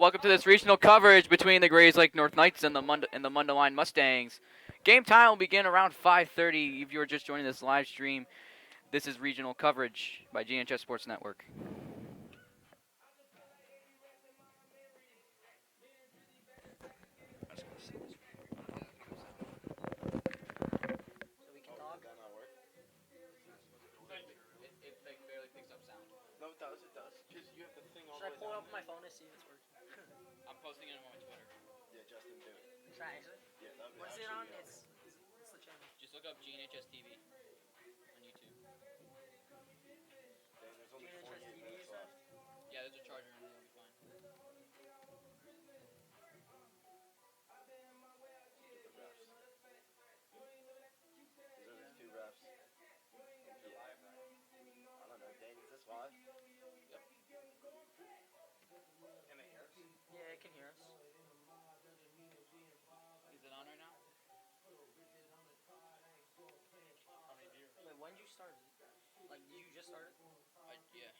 Welcome to this regional coverage between the Grays Lake North Knights and the Mundelein Mustangs. Game time will begin around 5:30. If you are just joining this live stream, this is regional coverage by GNHS Sports Network. No, it does. It does. Because you have the thing all Should I pull it up on my phone to see if it's working? I'm posting it on my Twitter. Yeah, Justin, do it. Should I actually? Yeah, that would What's it on? It's the channel. Just look up GNHS-TV on YouTube. Damn, there's only GNHS 48 TV, minutes you said? left. Yeah, there's a charger in there. It'll be fine. The refs. These are the two refs. I don't know, Dane, is this live? Yep. Can they hear us? Yeah, it can hear us. Is it on right now? Wait, when did you start? Like, you just started? Yeah, it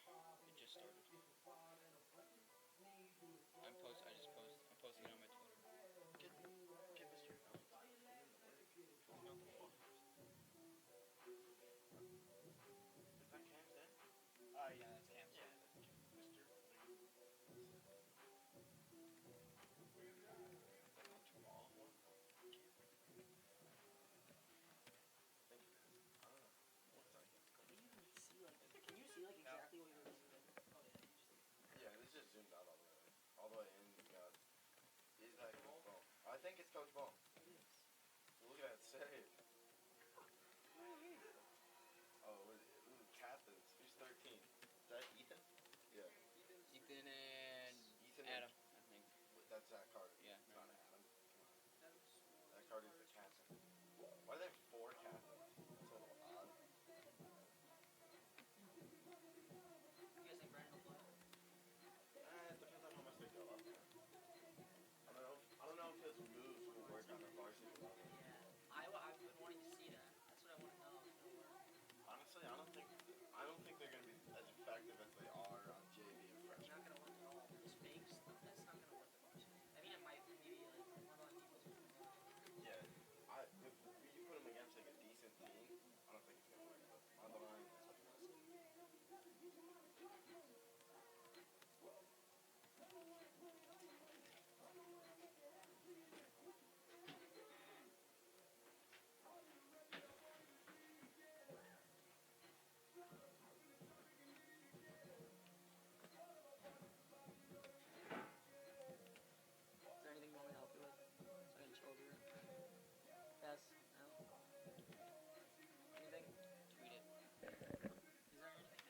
just started. I'm posting it on my Twitter. Get Mr. Is that Cam's then? Yeah, that's Cam's. Yeah, that's Cam. Mr. Can you see, like, exactly what you're doing? Oh, yeah, Yeah, this is just zoomed out all the way. All the way in, you got... Is that Coach Ball? I think it's Coach Ball. Look at that save. Oh, what is it? Ooh, captains. Who's 13? Is that Ethan? Yeah. Ethan and Ethan Adam, I think. That's Zach Carter. Yeah. It's not Adam. Zach Carter's the captain. Why do they have 4 captains? That's a little odd. You guys think Brandon will play? It depends on how much they go up there. I don't know if his moves will work on the varsity level. Yeah. I've been wanting to see that. That's what I want to know if it'll work. Honestly, I don't think they're gonna be as effective as they are on JV and It's freshman. not going to work at all. It's fake stuff. That's not going to work at varsity. I mean, it might maybe, like, one of the people's. Yeah, if you put him against like a decent team, I don't think it's gonna work. But on the line, Is there anything you want me to help you with? So I can chill over here. Yes? No? Anything? Tweet it. Is there anything? Yeah, I can.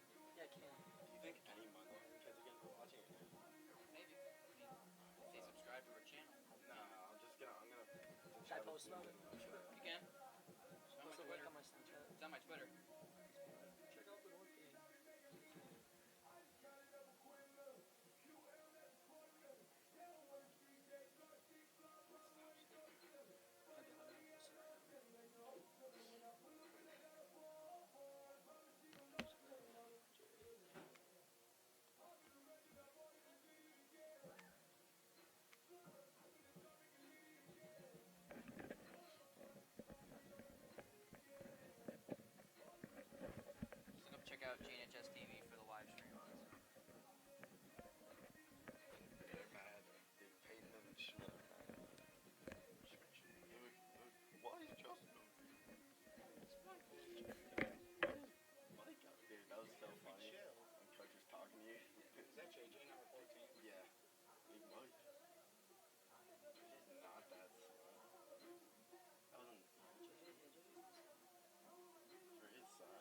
do you think any Mundelein kids are gonna be watching it? Maybe. If they subscribe to our channel. Nah, I'm gonna. Should I post them? You can. It's on my Post a link Twitter. on my Snapchat. It's on my Twitter. Check out the North game. Just look up, check out GNHS-TV for the live stream. They're mad. They paid them and Schmidt are mad. Why is Justin? Mike out there. That was so funny. When coach was talking to you. Is that JJ number 14? Yeah. Big Mike. He's not that slow. That wasn't for his size.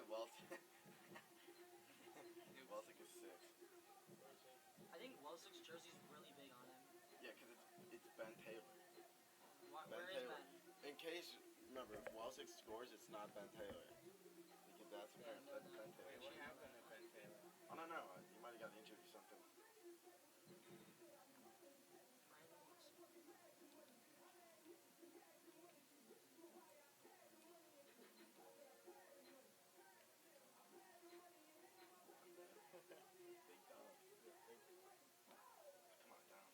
Welsick is 6. I think Welsick's jersey's really big on him. Yeah, because it's Ben Taylor. Where is Taylor. Ben? In case, remember, if Welsick scores, it's not Ben Taylor. Because that's Yeah, Ben, no, that's no. Ben Taylor. Wait, what happened to Ben Taylor? I don't know. He might have got injured or something. Brandon Wilson. Big dog. Come on, down.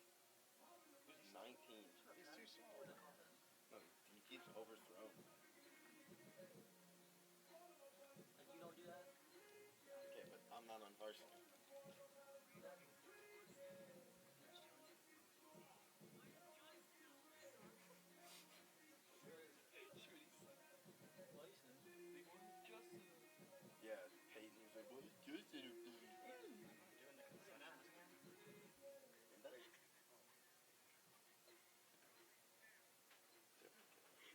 Who's 19? He's too small. What the call this? No, he keeps overthrown. Like, you don't do that? Okay, but I'm not on varsity. What is it? Yeah, Peyton was like, what is Justin doing? Doing the concessions again?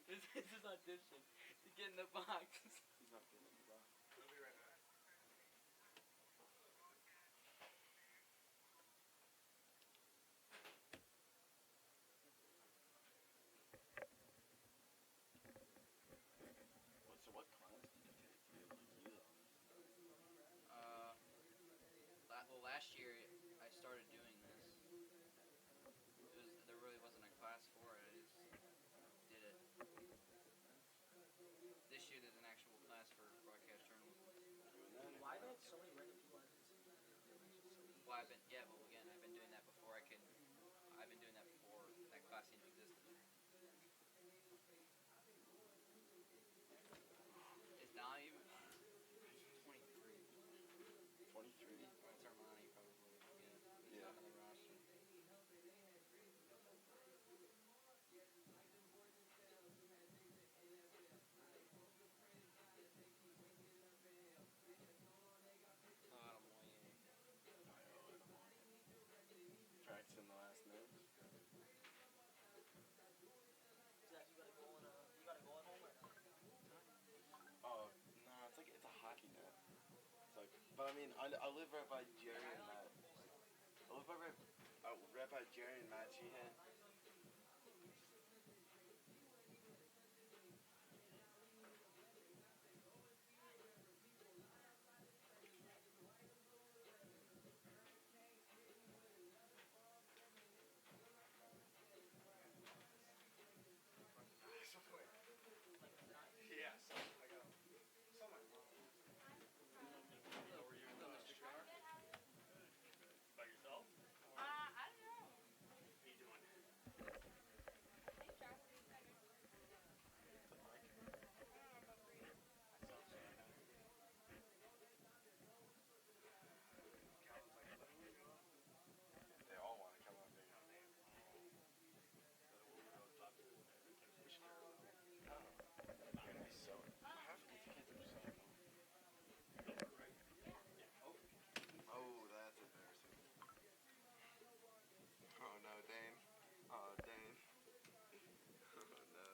This is audition to get in the box. He's not getting the ball. We'll be right back. So what class did you take to be able to do all this? Well, last year I started doing this. There really wasn't a class for it. I just did it. This year there's an actual class for broadcast journalism. Why do so many random people? Well, I've been doing that before I've been doing that before that class even existed. It's not even 23. 23? It's Armani probably. Yeah. He's Yeah. not on the roster. Practicing the last moves. Zach, you gotta go at home right now. Oh, no, it's a hockey net. It's like, but I mean, I live right by Jerry and Matt. I live right by Jerry and Matt Sheehan. Yeah, something like that. Something wrong. Hello, were you Mr. Star? By yourself? I don't know. What are you doing? Hey, Josh, what are you saying? It's a mic. I don't know about Bree. Calvin's like, let me go. They all want to come up here. You're gonna be so. Half of these kids are so. Oh, that's embarrassing. Oh no, Dane. Oh, Dane. Oh no.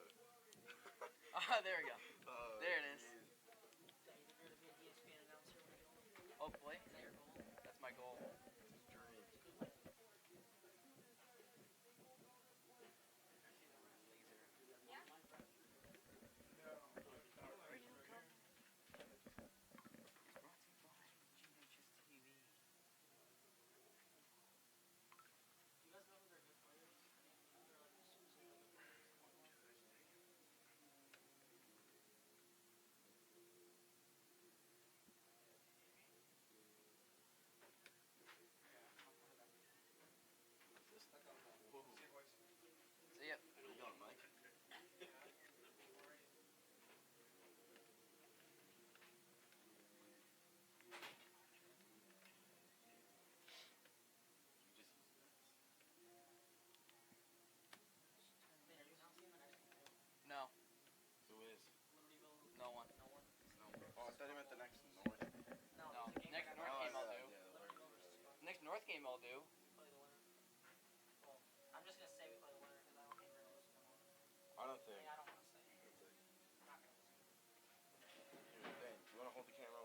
Ah, there we go. Oh, There it is. Zach, geez. you think you're gonna be an ESPN announcer when you're older? Hopefully. Is that your goal? That's my goal. It's a dream. Yeah? It's brought to you by GNHS-TV. Do you guys know who they're good players? They're like super good players. Whoa. See ya. Where you going, Mike? You just use this. Man, are you announcing the next game? No, Who is? Libertyville? no one. No one? Oh, I thought he meant the next North. No, No, it's a game next that North got- game I'll do. Yeah, Libertyville versus Sparks. Next North game I'll do. Play the winner. Well, I'm just gonna say we play the winner because I don't think we're gonna lose 1-1. I don't I think. mean, I don't want to say. It's like, I'm not gonna listen. here, Dane, do you want to hold the camera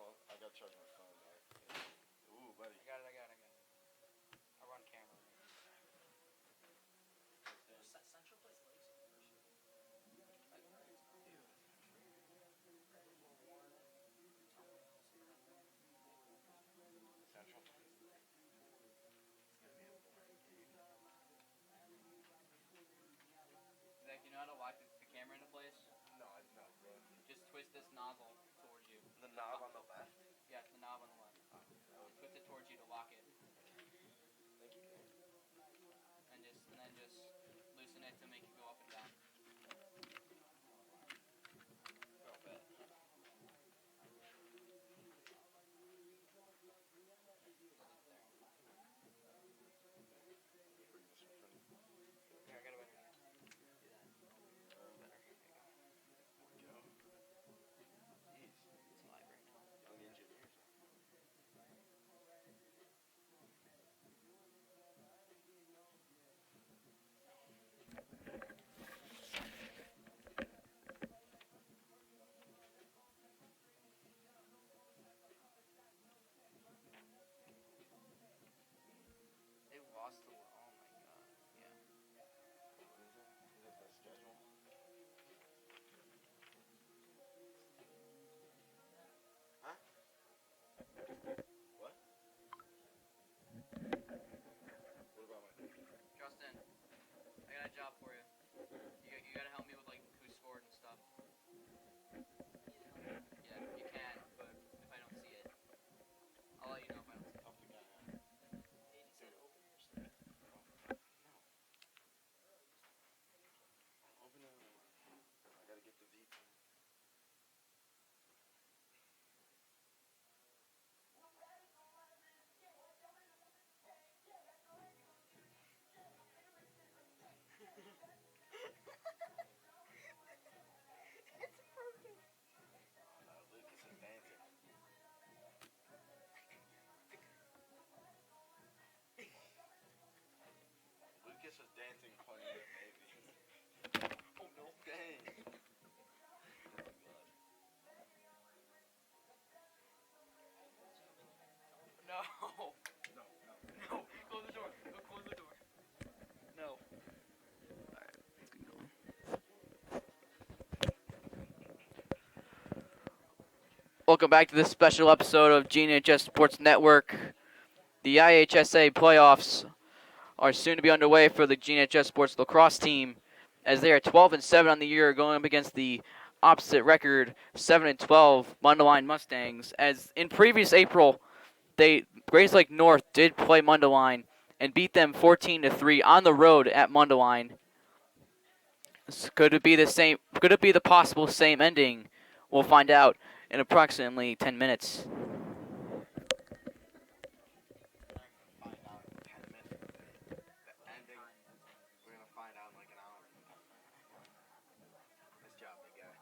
then just loosen it to make it go up and down. Real bit. Here, I got a better hand. Do that. Better. Here you go. Go. Jeez. It's live right now. Young engineers. They lost the. Oh my god. Yeah. What is it? Is it the schedule? Huh? What? What about my name? Justin, I got a job for you. You gotta help me with like who scored and stuff. Yeah, you can, but if I don't see it, I'll let you know if I don't see it. Help the guy out. Katie said open your stuff. No. Open it. I gotta get the V. Lucas is dancing. Lucas was dancing playing with baby. Oh no. Dang. No. No, no. No. Close the door. Go close the door. No. Alright, let's keep going. Welcome back to this special episode of GNHS Sports Network. The IHSA playoffs are soon to be underway for the GNHS Sports Lacrosse team, as they are 12-7 on the year, going up against the opposite record 7-12 Mundelein Mustangs. As in previous April, Grays Lake North did play Mundelein and beat them 14-3 on the road at Mundelein. Could it be the same? Could it be the possible same ending? We'll find out in approximately 10 minutes. Find out in 10 minutes. The ending. We're gonna find out in like an hour. Nice job, big guy.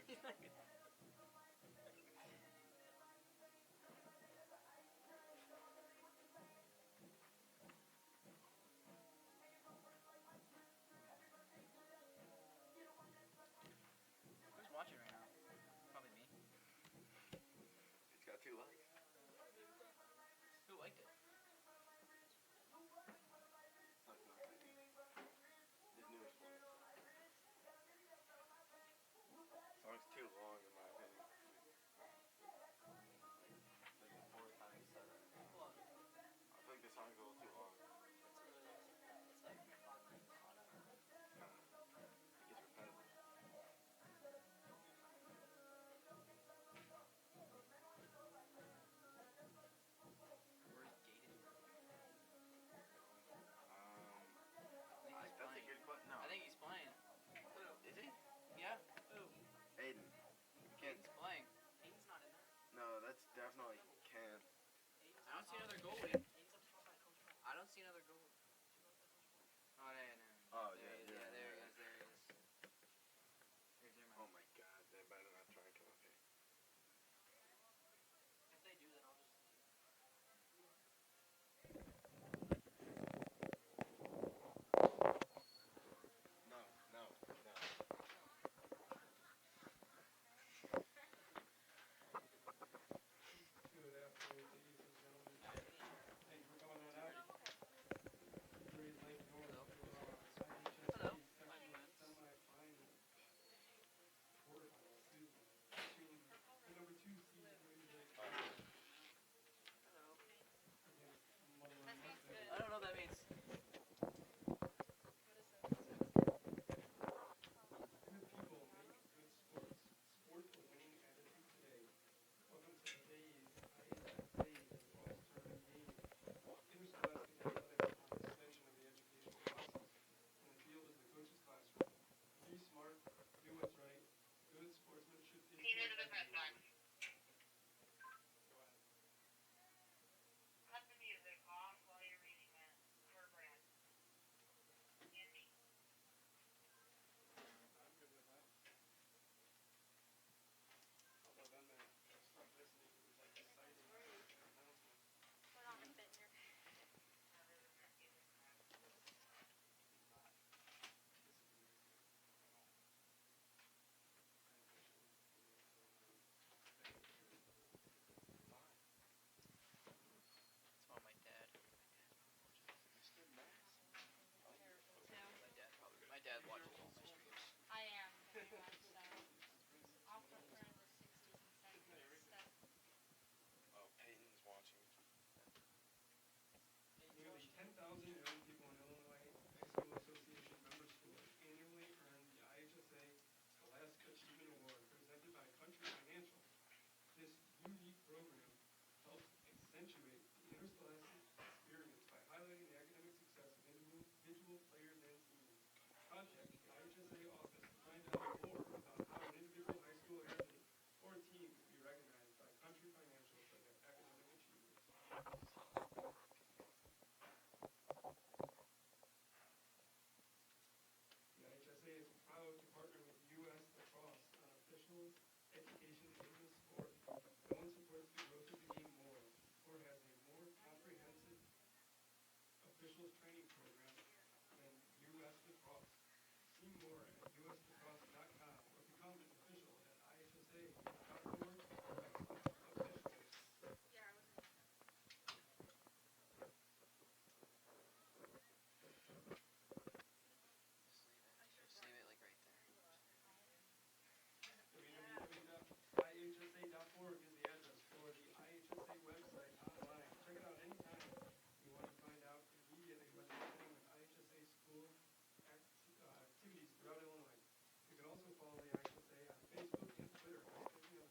He's like, Who's watching right now? Probably me. It's got 2 likes. Who liked it? It's like nothing. His newest one. Song's too long in my opinion. Like the 4th time he said it. what? I feel like the song's a little too long. It's like 5 minutes. It gets repetitive. Where's Gated? That's a good question. No. I think he's playing. Is he? Yeah, Who? Aiden. Ken. he's playing. Hayden's not in there. No, that's definitely Ken. Hayden's I don't see up another top. goalie. Hayden's up top by Coach Mike. I don't see another goalie. Oh, yeah, no. Oh, There he is. yeah, There he yeah. is. There he is. Here's your Oh man. my god, they better not try and come up here. If they do, then I'll just. No, no, no. Good afternoon, ladies and gentlemen. Thank you for coming on Ready? out. Great Lake North Hello. Hello. IHSA My section friends. semifinal quarterfinal, excuse me, between the number 2 seed Mundelein Hello. against That Mundelein sounds good. I don't know what that means. What is it? Good people make good sports. Sports a winning attitude today. Welcome to today's IHSA lacrosse tournament game. Interscholastic athletics are an extension of the educational process, and the field is the coach's classroom. Be smart, do what's right. Good sportsmanship is what everyone. Go ahead. Cut the music off while you're reading that. Or Brad. And me. I'm good with that. Although then they start listening to these like exciting announcements. Put on a bit here. Not. This is easier. Beneficial. Fine. It's about my dad. Mr. Max. Terrible too. My dad probably. My dad watches all my streams. I am very much so. I'll prefer the 60s and 70s stuff. Oh, Peyton's watching. Nearly 10,000 young people in Illinois High School Association member schools annually earn the IHSA Scholastic Achievement Award presented by Country Financial. This unique program helps accentuate the interscholastic experience by highlighting the academic success of individual players and teams. Contact the IHSA office to find out more about how an individual high school athlete or team can be recognized by Country Financial for their academic achievements. The IHSA is proud to partner with U.S. Lacrosse on official education in the sport. No one supports the growth of the game more or has a more comprehensive officials training program than U.S. Lacrosse. See more at uslacrosse.com or become an official at ihsa.org/officials. Yeah, I was in Just leave it like right there. www.ihsa.org is the address for the IHSA website online. Check it out anytime you want to find out immediately what's happening with IHSA school activities throughout Illinois. You can also follow the IHSA on Facebook and Twitter by clicking on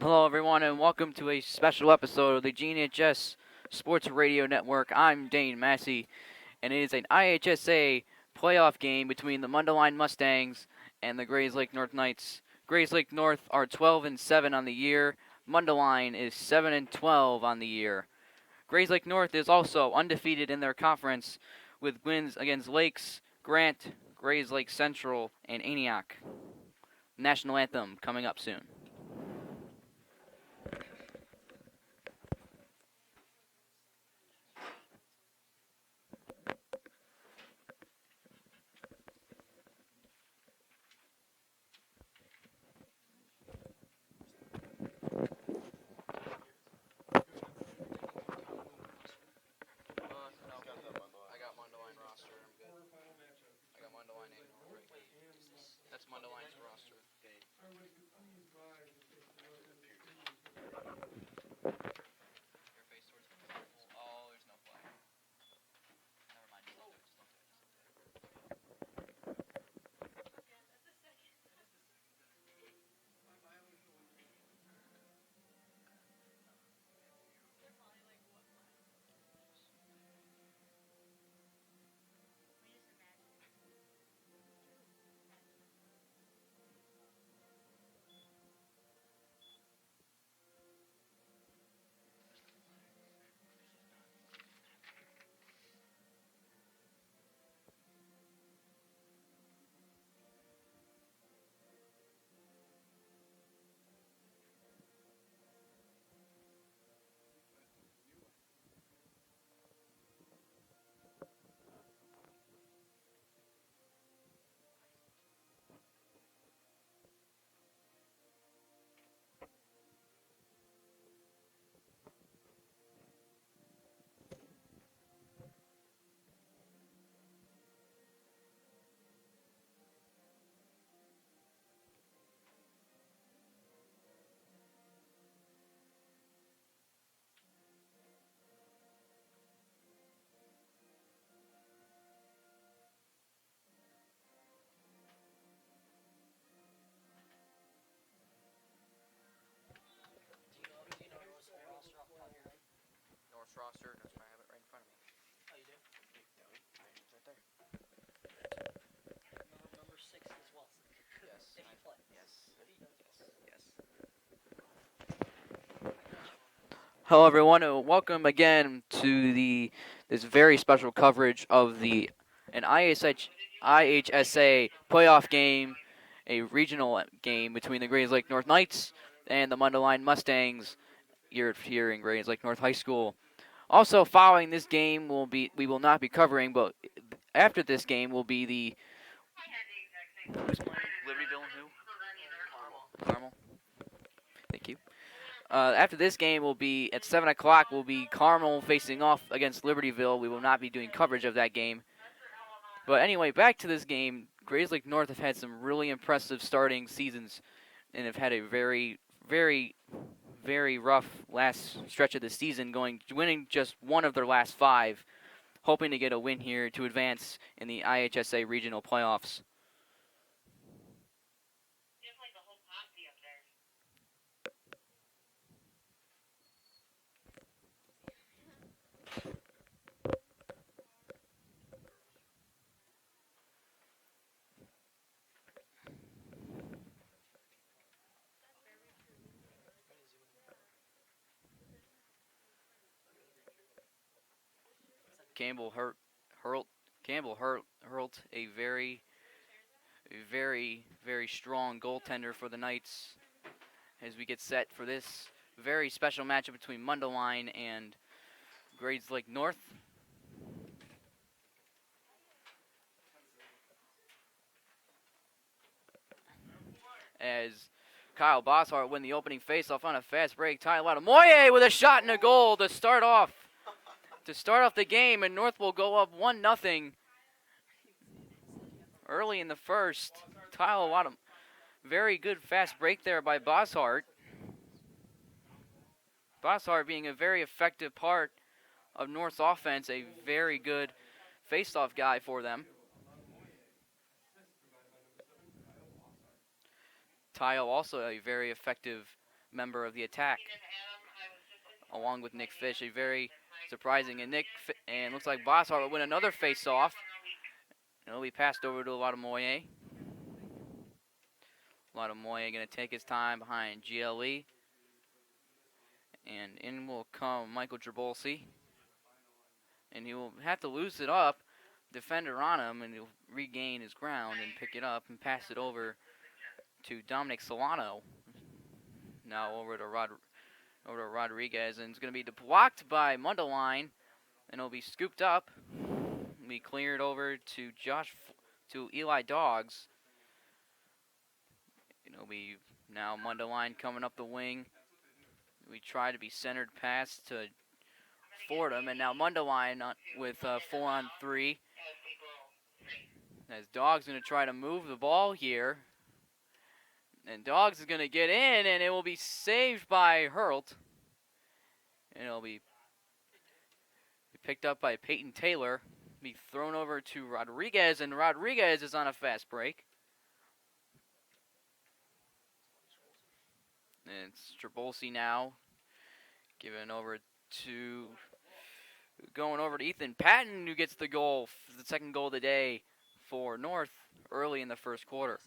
Hello, everyone, and welcome to a special episode of the GNHS Sports Radio Network. I'm Dane Massey, and it is an IHSA playoff game between the Mundelein Mustangs and the Grays Lake North Knights. Grays Lake North are 12-7 on the year. Mundelein is 7-12 on the year. Grays Lake North is also undefeated in their conference with wins against Lakes, Grant, Grays Lake Central, and Antioch. National anthem coming up soon. I got Mundelein roster. I'm good. Quarterfinal matchup. I got Mundelein and North. That's Mundelein's roster. I was pleased by the state of North and the teams. Your face towards the Oh, there's no flag. Never mind. Just don't do it. Just don't do it. North's roster. That's why I have it right in front of me. Oh, you do? It's right there. Number 6 is Wilson. Yes. If he plays. Yes. If he does play. Yes. Hello, everyone, and welcome again to this very special coverage of an IHSA playoff game, a regional game between the Grays Lake North Knights and the Mundelein Mustangs here in Grays Lake North High School. Also, following this game we will not be covering, but after this game will be the who's playing? Libertyville and who? Carmel. Thank you. After this game will be at 7 o'clock. Will be Carmel facing off against Libertyville. We will not be doing coverage of that game. But anyway, back to this game. Grays Lake North have had some really impressive starting seasons, and have had a very, very, very rough last stretch of the season, winning just one of their last 5, hoping to get a win here to advance in the IHSA regional playoffs. Just like the whole posse up there. Campbell hurled a very, very strong goaltender for the Knights as we get set for this very special matchup between Mundelein and Grays Lake North. As Kyle Bosshart win the opening faceoff on a fast break. Tyler Moye with a shot and a goal to start off the game, and North will go up 1-0 early in the first. Tyler Wadham, very good fast break there by Bosshart. Bosshart being a very effective part of North's offense, a very good faceoff guy for them. Tyle also a very effective member of the attack, along with Nick Fish. A very surprising. And and looks like Bosshart will win another face-off. It'll be passed over to Latamoye. Latamoye going to take his time behind GLE. And in will come Michael Trabolsi. And he will have to loose it up, defender on him, and he'll regain his ground and pick it up and pass it over to Dominic Solano. Now over to Rodriguez, and it's going to be blocked by Mundelein, and it'll be scooped up. It'll be cleared over to Eli Dogs. It'll be now Mundelein coming up the wing. We try to be centered pass to Fordham, and now Mundelein with 4-on-3. As Dogs going to try to move the ball here. And Dogs is going to get in, and it will be saved by Hurlt. And it'll be picked up by Peyton Taylor. Be thrown over to Rodriguez, and Rodriguez is on a fast break. And it's Trabolsi now. Going over to Ethan Patton, who gets the goal, the second goal of the day for North early in the first quarter.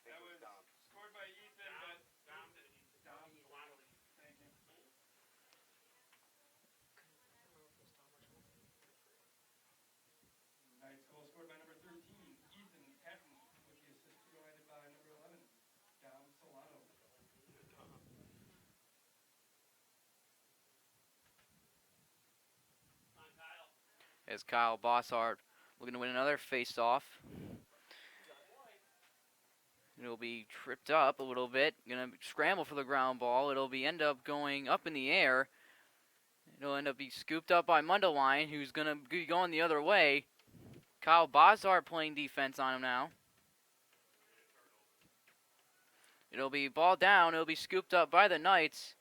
That was scored by Ethan, but Dom. Thank you. Tonight's goal scored by number 13, Ethan Patton, with the assist provided by number 11, Dom Solano. As Kyle Bosshart looking to win another face-off. It'll be tripped up a little bit. Gonna scramble for the ground ball. It'll be end up going up in the air. It'll end up be scooped up by Mundelein, who's gonna be going the other way. Kyle Bosshart playing defense on him now. It'll be ball down. It'll be scooped up by the Knights.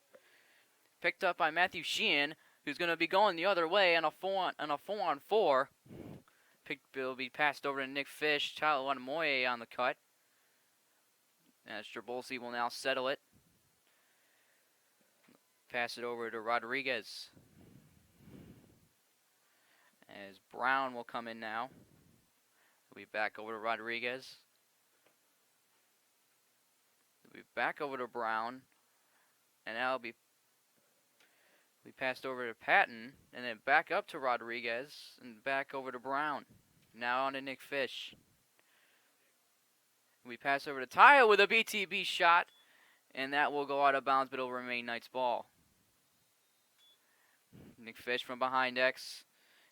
Picked up by Matthew Sheehan, who's going to be going the other way on a 4-on-4. It'll be passed over to Nick Fish. Tyler Latamoye on the cut. As Trabolsi will now settle it. Pass it over to Rodriguez. As Brown will come in now. We'll be back over to Rodriguez. We'll be back over to Brown. And now it'll be passed over to Patton, and then back up to Rodriguez, and back over to Brown. Now on to Nick Fish. We pass over to Taya with a BTB shot, and that will go out of bounds, but it'll remain Knights ball. Nick Fish from behind X.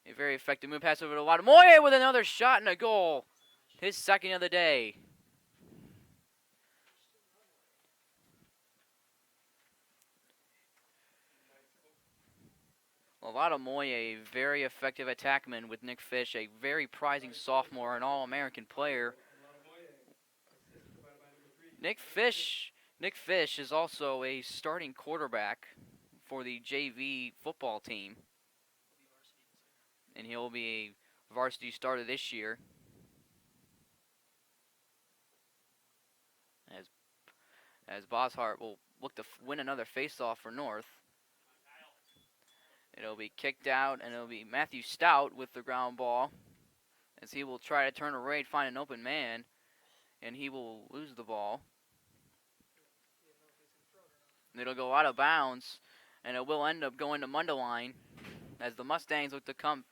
A very effective move. Pass over to Latamoye with another shot and a goal. His second of the day. Latamoye, a very effective attackman with Nick Fish, a very prizing sophomore and All-American player. Nick Fish is also a starting quarterback for the JV football team. And he'll be a varsity starter this year. As Bosshart will look to win another face-off for North. It'll be kicked out, and it'll be Matthew Stout with the ground ball. As he will try to turn right, find an open man, and he will lose the ball. It'll go out of bounds, and it will end up going to Mundelein as the Mustangs look to come.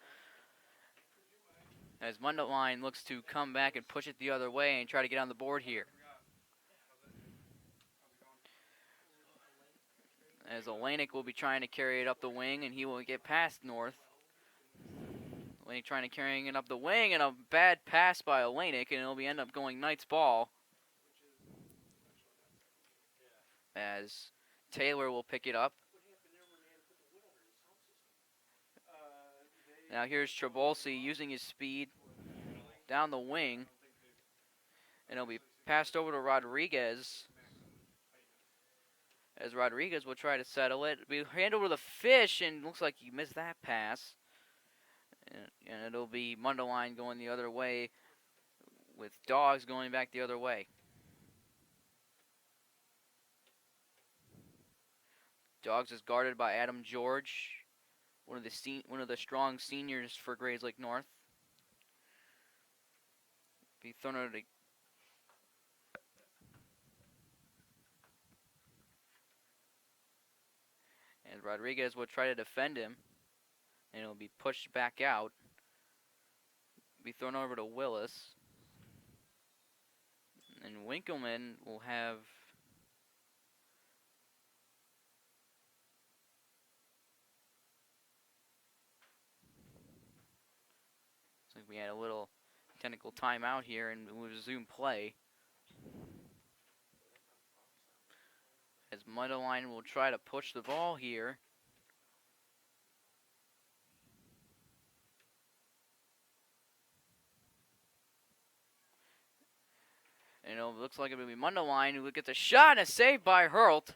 As Mundelein looks to come back and push it the other way and try to get on the board here. As Olenek will be trying to carry it up the wing, and he will get past North. Olenek trying to carry it up the wing, and a bad pass by Olenek, and it'll be end up going Knights ball. As Taylor will pick it up. Now here's Trabolsi using his speed down the wing, and it'll be passed over to Rodriguez. As Rodriguez will try to settle it. It'll be handed over to Fish, and looks like he missed that pass. And it'll be Mundelein going the other way with Dogs going back the other way. Dogs is guarded by Adam George, one of the strong seniors for Grays Lake North. Be thrown out to and Rodriguez will try to defend him, and it'll be pushed back out. Be thrown over to Willis, and Winkleman will have. Looks like we had a little technical timeout here, and we'll resume play. As Mundelein will try to push the ball here. And it looks like it will be Mundelein who gets a shot and a save by Hurlt.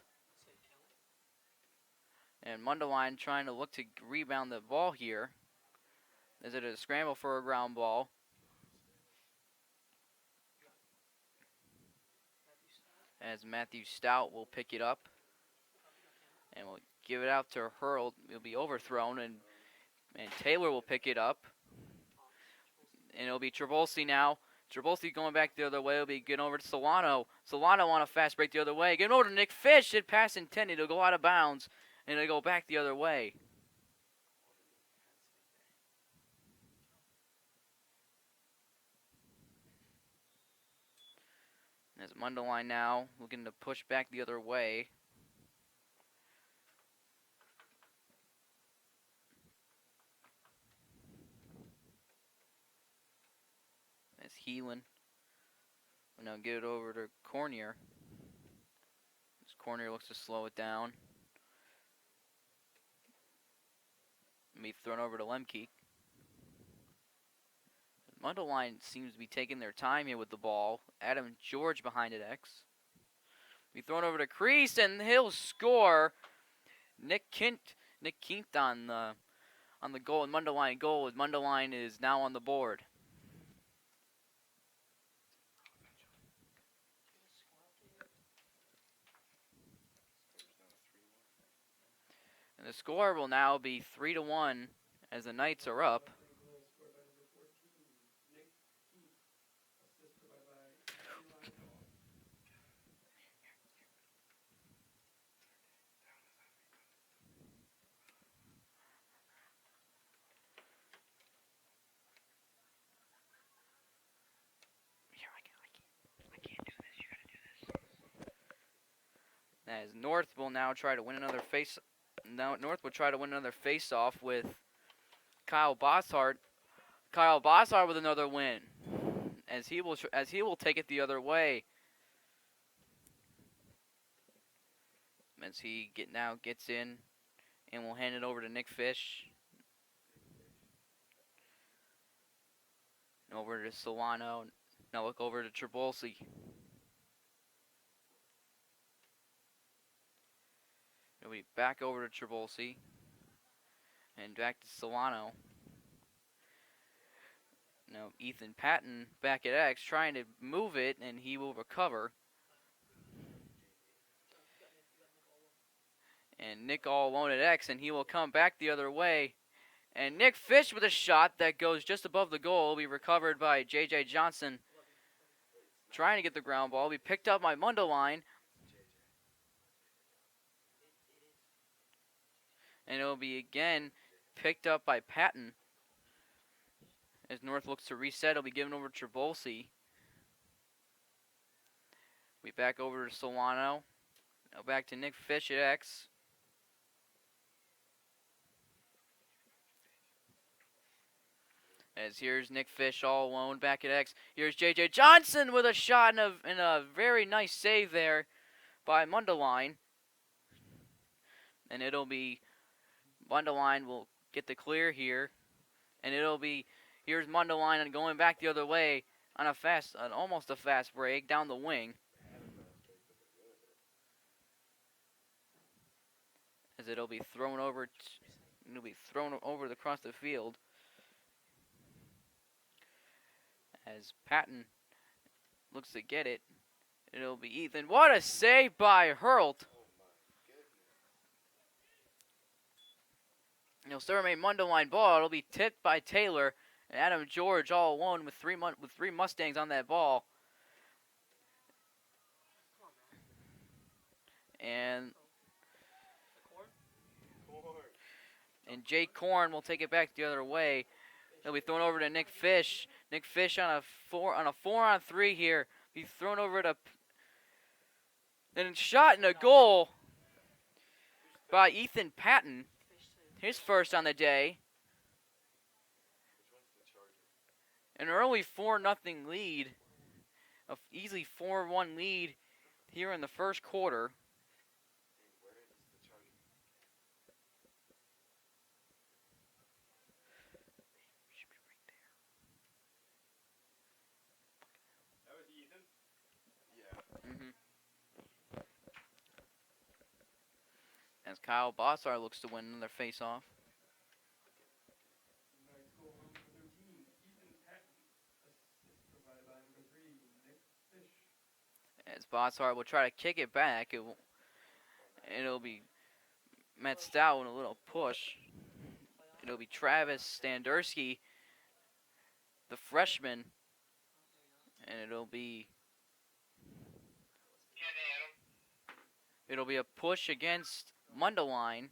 And Mundelein trying to look to rebound the ball here. Is it a scramble for a ground ball? As Matthew Stout will pick it up. And will give it out to Hurlt. It'll be overthrown, and Taylor will pick it up. And it'll be Travolsi now. Travolsi going back the other way. It'll be getting over to Solano. Solano on a fast break the other way. Getting over to Nick Fish. It pass intended. It'll go out of bounds. And it'll go back the other way. As Mundelein now looking to push back the other way. As Heelan will now get it over to Cornier. As Cornier looks to slow it down. Be thrown over to Lemke. Mundelein seems to be taking their time here with the ball. Adam George behind it X. Be thrown over to Crease, and he'll score. Nick Kint on the goal, and Mundelein goal. Mundelein is now on the board. And the score will now be 3-1 as the Knights are up. As North will now try to win another North will try to win another face-off with Kyle Bossart. Kyle Bossart with another win, as he will take it the other way. As he gets in, and will hand it over to Nick Fish. And over to Solano. Now look over to Trabolsi. It'll be back over to Trabolsi. And back to Solano. Now Ethan Patton back at X trying to move it, and he will recover. And Nick all alone at X, and he will come back the other way. And Nick Fish with a shot that goes just above the goal will be recovered by J.J. Johnson. Trying to get the ground ball. Will be picked up by Mundelein. And it will be again picked up by Patton. As North looks to reset, it'll be given over to Trabolsi. We back over to Solano. Now back to Nick Fish at X. As here's Nick Fish all alone back at X. Here's J.J. Johnson with a shot and a very nice save there by Mundelein. And it'll be Mundelein will get the clear here. And it'll be, here's Mundelein and going back the other way on almost a fast break down the wing. As it'll be thrown over, across the field. As Patton looks to get it, it'll be Ethan. What a save by Hurlt! It'll still remain Mundelein ball. It'll be tipped by Taylor and Adam George all alone with three Mustangs on that ball. Come on, man. And The corn? Jake Korn will take it back the other way. It'll be thrown over to Nick Fish. Nick Fish on a 4-on-3 here. He's thrown over to and shot in a goal by Ethan Patton. Fish too. His first on the day. Which one's the Charger? An early 4-0 lead. A easily 4-1 lead here in the first quarter. Hey, where is the Charger? That was Ethan. Yeah. As Kyle Bossar looks to win another face-off. Nice goal from number 13, Ethan Patton. Assist provided by number 3, Nick Fish. As Bossar will try to kick it back. It'll be metzed out in a little push. It'll be Travis Standurski, the freshman. And it'll be a push against Mundelein.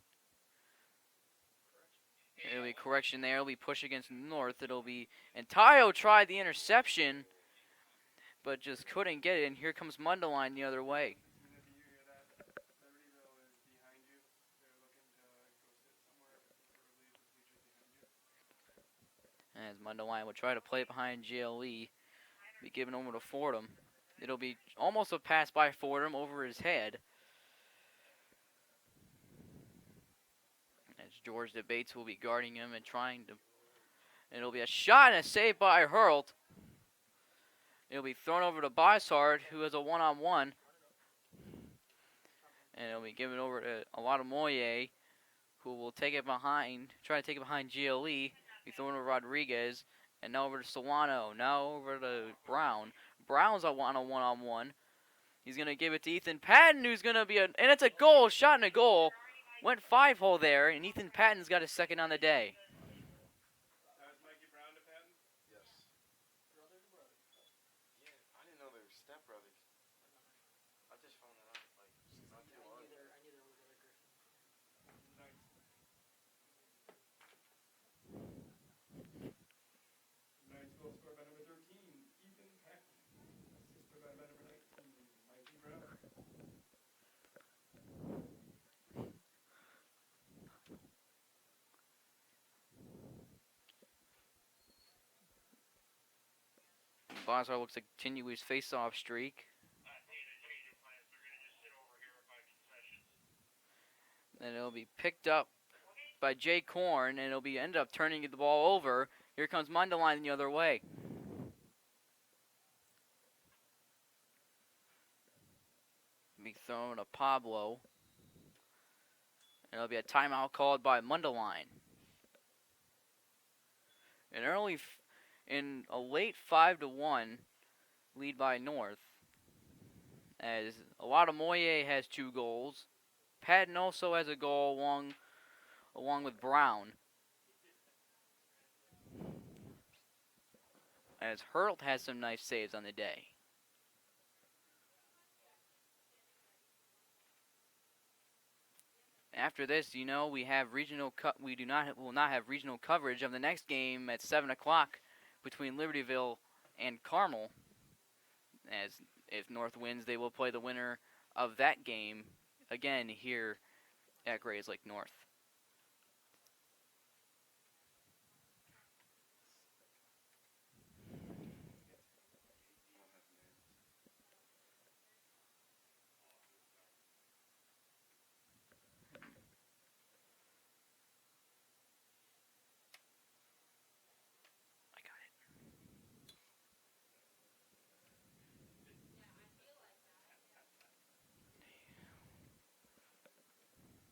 It'll be a correction there. It'll be push against North. And Tayo tried the interception, but just couldn't get it. And here comes Mundelein the other way. Even if you hear that, Libertyville is behind you. They're looking to go sit somewhere, preferably the bleachers behind you. As Mundelein will try to play it behind GLE. Be given over to Fordham. It'll be almost a pass by Fordham over his head. As George DeBates will be guarding him and trying to. And it'll be a shot and a save by Hurlt. It'll be thrown over to Bossard, who has a one-on-one. And it'll be given over to Aladamoye, who will take it behind, try to take it behind GLE. Be thrown to Rodriguez. And now over to Solano. Now over to Brown. Brown's on a one-on-one. He's going to give it to Ethan Patton, who's going to be and it's a goal, shot and a goal. Went 5-hole there, and Ethan Patton's got his second on the day. That was Mikey Brown to Patton. Yes. Brother to brother. Yeah, I didn't know they were stepbrothers. I just found that out like not too long ago. I knew there was other Griffin. Nice. Nice goal scored by number 13, Ethan Patton. Assist provided by number 19, Mikey Brown. Bossar looks to continue his face-off streak. And it'll be picked up by Jay Korn, and it'll be ended up turning the ball over. Here comes Mundelein the other way. Be thrown to Pablo. And it'll be a timeout called by Mundelein. In a late 5-1 lead by North, as Aladamoye has 2 goals. Patton also has a goal along with Brown. As Hurlt has some nice saves on the day. After this, we have will not have regional coverage of the next game at 7 o'clock between Libertyville and Carmel. As if North wins, they will play the winner of that game again here at Grays Lake North.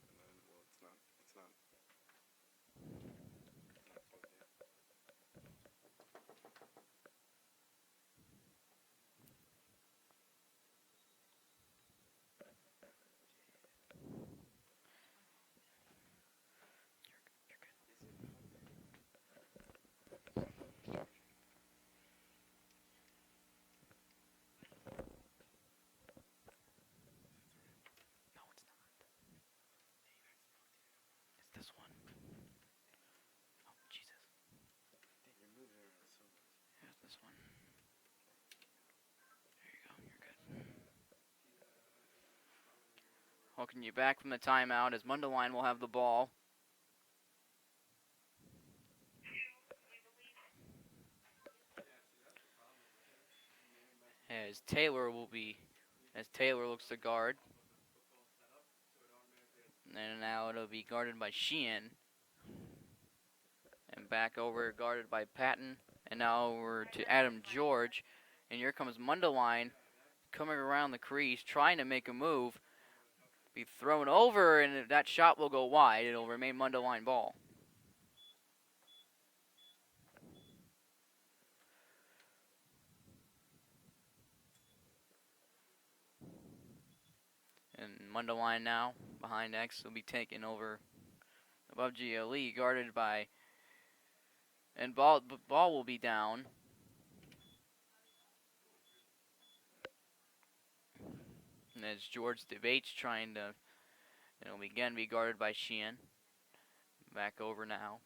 And then, well, it's not Welcome you back from the timeout as Mundelein will have the ball. As Taylor looks to guard. And now it'll be guarded by Sheehan. And back over, guarded by Patton. And now over to Adam George. And here comes Mundelein coming around the crease, trying to make a move. Be thrown over, and that shot will go wide. It'll remain Mundelein ball. And Mundelein now, behind X, will be taken over above GLE, guarded by, and ball will be down. And as George debates trying to, it'll again be guarded by Sheehan. Back over now.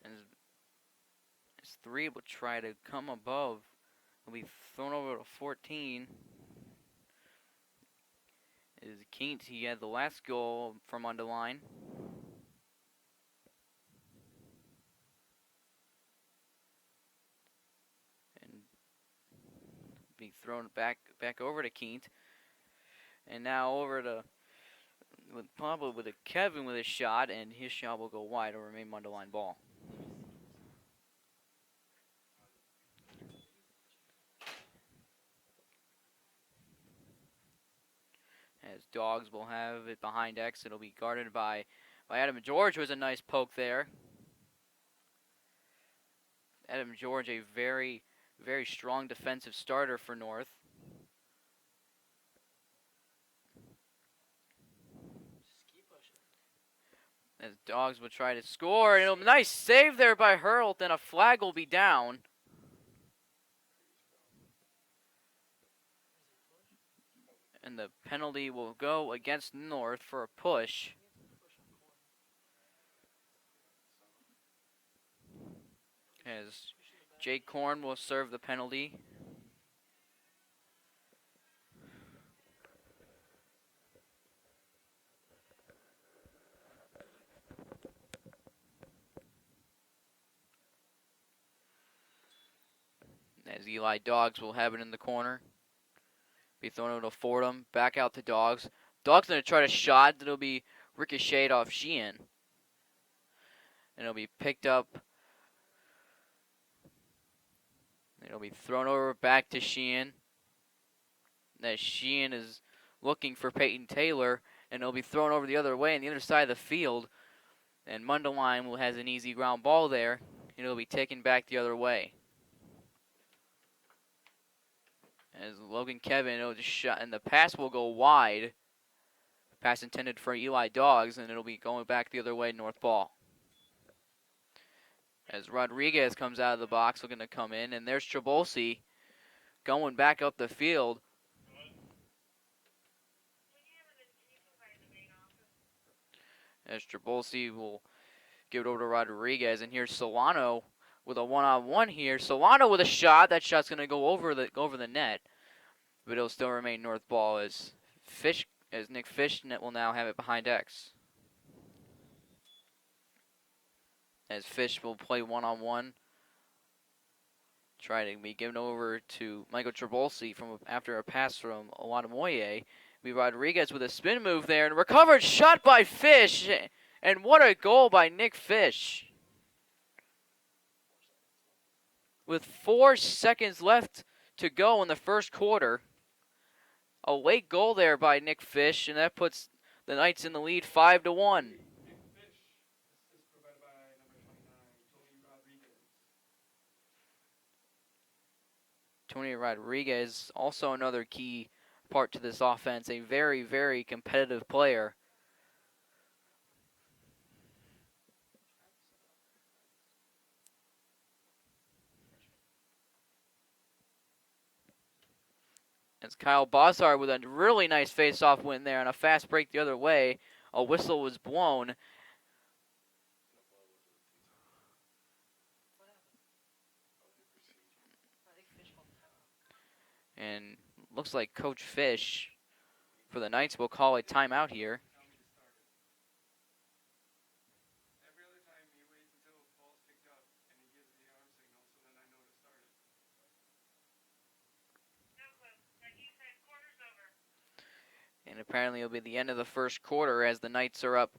As 3 will try to come above. Will be thrown over to 14. Is Keats. He had the last goal from Mundelein. And be thrown back over to Keats. And now over to probably with a Kevin with a shot, and his shot will go wide. It'll remain Mundelein ball. As Dogs will have it behind X, it'll be guarded by Adam George. Was a nice poke there. Adam George, a very, very strong defensive starter for North. As Dogs will try to score, and a nice save there by Hurlt, and a flag will be down. And the penalty will go against North for a push. As Jake Korn will serve the penalty. As Eli Dogs will have it in the corner. Be thrown over to Fordham. Back out to Dogs. Dogs going to try to shot. It'll be ricocheted off Sheehan. And it'll be picked up. It'll be thrown over back to Sheehan. That Sheehan is looking for Peyton Taylor. And it'll be thrown over the other way on the other side of the field. And Mundelein has an easy ground ball there. And it'll be taken back the other way. As Logan Kevin, it'll just shot, and the pass will go wide. Pass intended for Eli Dogs, and it'll be going back the other way, North ball. As Rodriguez comes out of the box, looking to come in, and there's Trabolsi going back up the field. As Trabolsi will give it over to Rodriguez, and here's Solano with a one-on-one here. Solano with a shot. That shot's going to go over the net. But it'll still remain North ball as Nick Fishnet will now have it behind X. As Fish will play one-on-one. Try to be given over to Michael Trabolsi after a pass from Oladamoye. Rodriguez with a spin move there, and recovered shot by Fish. And what a goal by Nick Fish. With 4 seconds left to go in the first quarter. A late goal there by Nick Fish, and that puts the Knights in the lead 5-1. Nick Fish, assist provided by number 29, Tony Rodriguez, also another key part to this offense, a very, very competitive player. As Kyle Bossard with a really nice face-off win there and a fast break the other way. A whistle was blown. What happened? I think Fish called the timeout. And looks like Coach Fish for the Knights will call a timeout here. Tell me to start it. Every other time he waits until the ball's picked up and he gives the arm signal, so then I know to start it. No clue. Like you said, quarter's over. And apparently it'll be the end of the first quarter as the Knights are up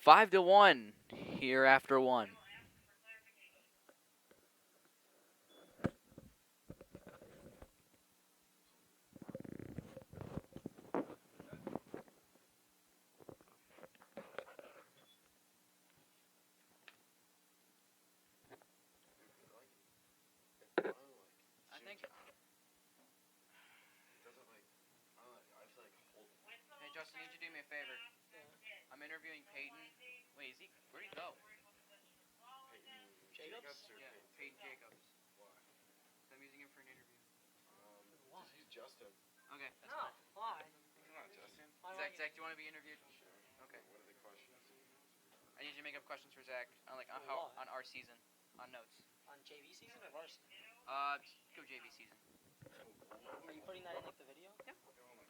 5-1 here after one. I will ask him for clarification. I think. Hey Justin, need you to do me a favor? I'm interviewing Peyton. Wait, is he? Where'd he go? Jacobs? Yeah, Peyton Jacobs. So I'm using him for an interview. Why? He's Justin. Okay, that's No. Why? Come on, Justin. Why fine. would Zach, do you want to be interviewed? Sure. Okay. What are the questions? I need you to make up questions for Zach on For how what? on our season, on notes. On JV season or varsity? Go JV season. Are you putting that in like the video?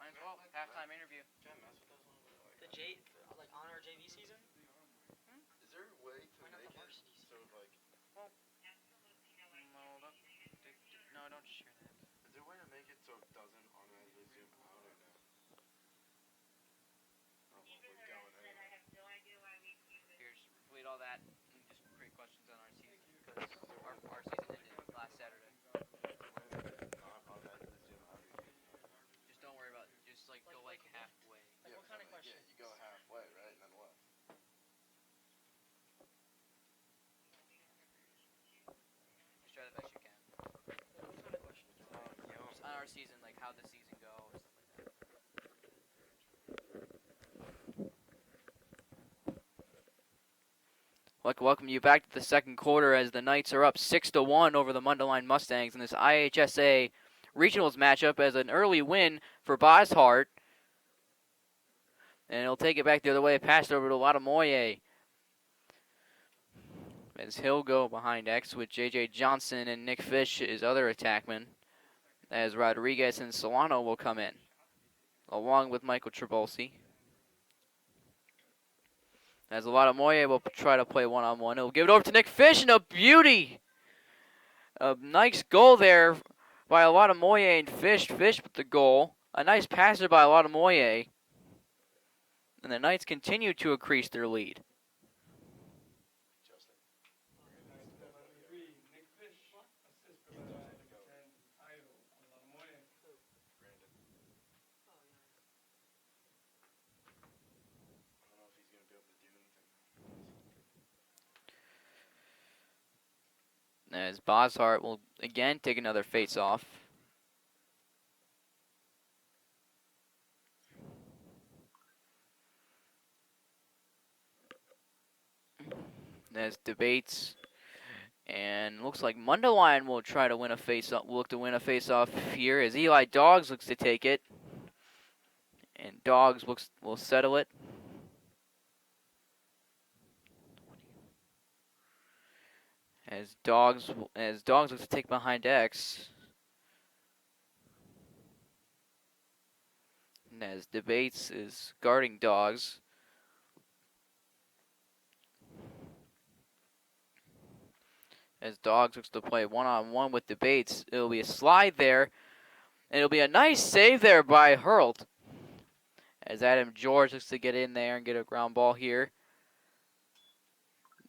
Might as well. Halftime interview. Can't mess with us on the way. The J, like on our JV season? Is there a way to Why not make the it varsity so like? No, don't share that. Is there a way to make it so it doesn't automatically zoom out or no? Oh, well, Even we're the going rest said I anyway. have no idea why we keep it. Here, just delete all that and just create questions on our season because our season ended last Saturday. Not automatically zoom out. Just don't worry about it. Just like go like halfway. Like what kind of question? Yeah, you go halfway, right, and then what? Just try the best you can. Like, what kind of questions? Just on our season, like how the season goes, stuff like that. I'd like to welcome you back to the second quarter as the Knights are up 6-1 over the Mundelein Mustangs in this IHSA regionals matchup as an early win for Boshart. And he'll take it back the other way, pass it over to Latamoye. As he'll go behind X with J.J. Johnson and Nick Fish, his other attackman. As Rodriguez and Solano will come in, along with Michael Trabolsi. As Latamoye will try to play one-on-one. He'll give it over to Nick Fish, and a beauty! A nice goal there by Latamoye and Fish. Fish with the goal. A nice passer by Latamoye. And the Knights continue to increase their lead. Justin. Nice to 11-3. Nick Fish, assist for number 10, Io, Latamoye. Brandon. Oh, yeah. I don't know if he's gonna be able to do anything. As Boshart will again take another face-off. There's debates, and looks like Mundelein will try to win a face-off. Will look to win a face-off here as Eli Dogs looks to take it, and Dogs will settle it. As Dogs looks to take behind X. And as Debates is guarding Dogs. As Dogs looks to play one-on-one with Debates. It'll be a slide there. And it'll be a nice save there by Hurlt. As Adam George looks to get in there and get a ground ball here.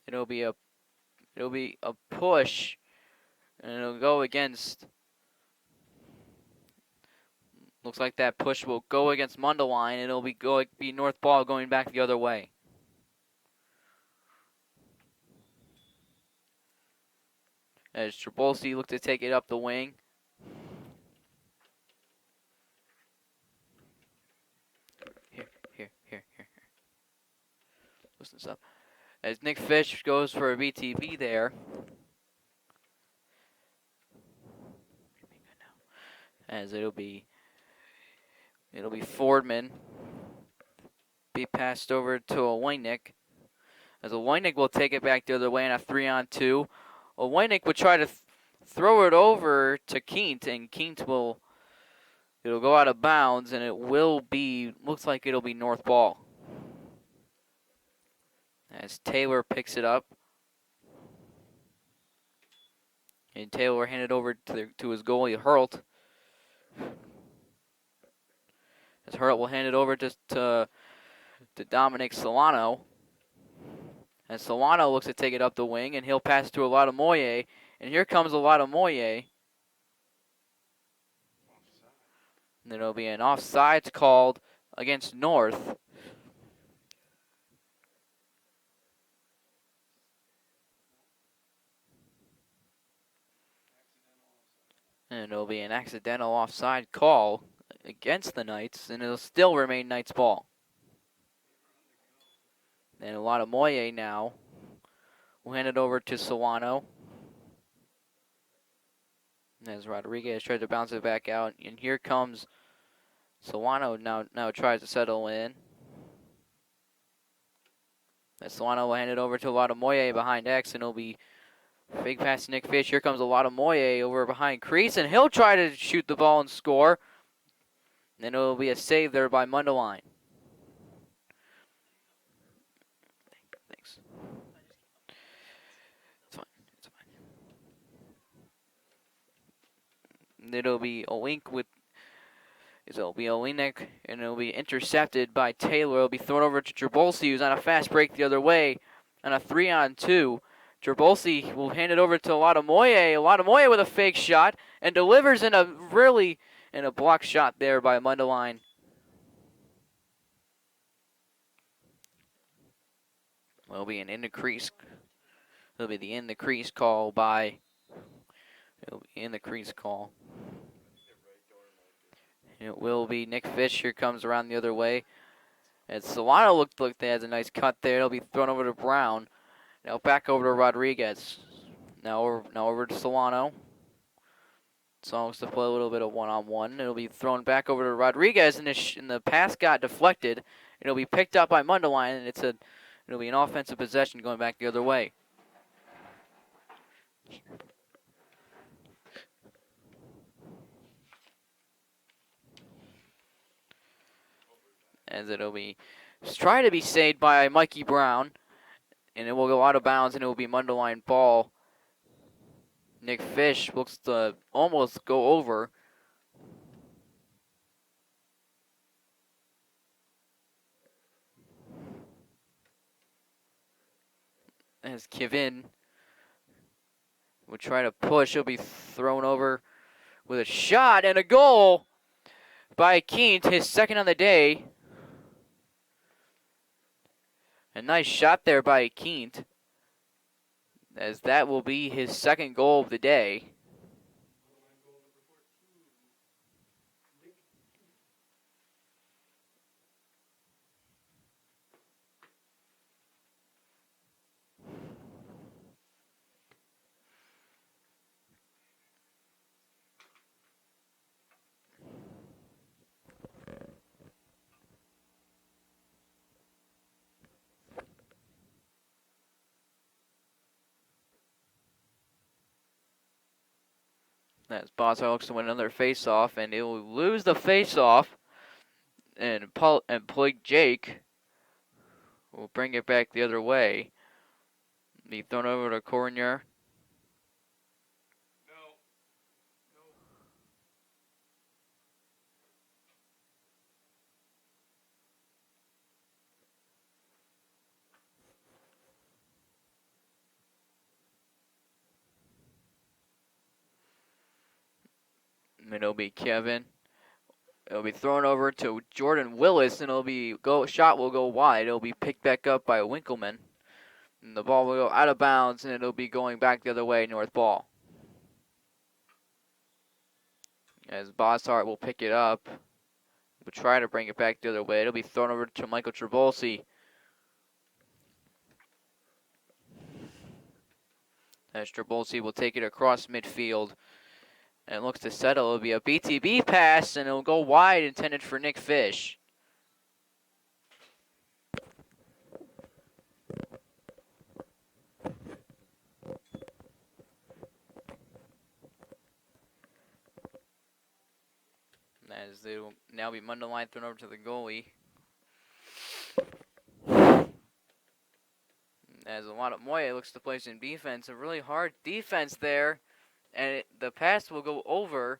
It'll be a push. And it'll go against. Looks like that push will go against Mundelein, and it'll be North ball going back the other way. As Trabolsi looked to take it up the wing. Here. Listen this up. As Nick Fish goes for a BTB there. As it'll be It'll be Fordman. Be passed over to Oweynick. As Oweynick will take it back the other way in a 3-on-2. Oweynick will try to throw it over to Keent, and Keent will, it'll go out of bounds, and it will be, looks like it'll be north ball. As Taylor picks it up. And Taylor handed over to his goalie, Hurlt. As Hurlt will hand it over to Dominic Solano. And Solano looks to take it up the wing, and he'll pass to Moye. And here comes Moye. And there'll be an offsides called against North. And it'll be an accidental offside call against the Knights, and it'll still remain Knights ball. And Moye now will hand it over to Solano. As Rodriguez tries to bounce it back out, and here comes Solano now tries to settle in. As Solano will hand it over to Moye behind X, and it'll be big pass to Nick Fish. Here comes Moye over behind Crease, and he'll try to shoot the ball and score. And then it'll be a save there by Mundelein. Thanks. It's fine. It's fine. And it'll be Oweynick, and it'll be intercepted by Taylor. It'll be thrown over to Trabolsi, who's on a fast break the other way on a 3-on-2. Trabolsi will hand it over to Moye. Moye with a fake shot and delivers in a block shot there by Mundelein. It'll be an in the crease. It'll be the in the crease call by. It'll be in the crease call. It will be Nick Fish. Here comes around the other way. And Solano looked like they had a nice cut there. It'll be thrown over to Brown. Now back over to Rodriguez. Now over to Solano. Solano looks to play a little bit of one-on-one. It'll be thrown back over to Rodriguez, and the pass got deflected. It'll be picked up by Mundelein, and it'll be an offensive possession going back the other way. As it'll be trying to be saved by Mikey Brown, and it will go out of bounds, and it will be Mundelein ball. Nick Fish looks to almost go over. As Kevin will try to push, he'll be thrown over with a shot and a goal by Keent, his second on the day. A nice shot there by Keent, as that will be his second goal of the day. As Boswell looks to win another face-off, and it will lose the face-off. And Blake Jake will bring it back the other way. Be thrown over to Cornier. It'll be Kevin. It'll be thrown over to Jordan Willis, and shot will go wide. It'll be picked back up by Winkleman. And the ball will go out of bounds, and it'll be going back the other way, north ball. As Boshart will pick it up. We'll try to bring it back the other way. It'll be thrown over to Michael Trabolsi. As Trabolsi will take it across midfield. And it looks to settle. It'll be a BTB pass, and it'll go wide, intended for Nick Fish. As they will now be Mundelein thrown over to the goalie. As a lot of Moye looks to play some defense, a really hard defense there, and the pass will go over,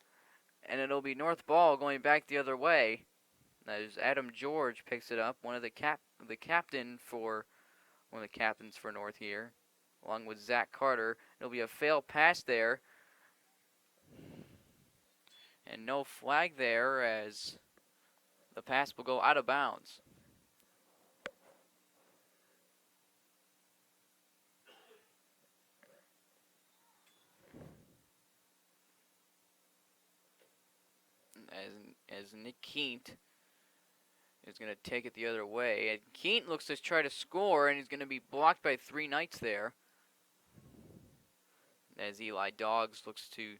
and it'll be North ball going back the other way. As Adam George picks it up, one of the captains for North here, along with Zach Carter. It'll be a failed pass there, and no flag there as the pass will go out of bounds. As Nick Keent is going to take it the other way. And Keent looks to try to score, and he's going to be blocked by 3 Knights there. As Eli Doggs looks to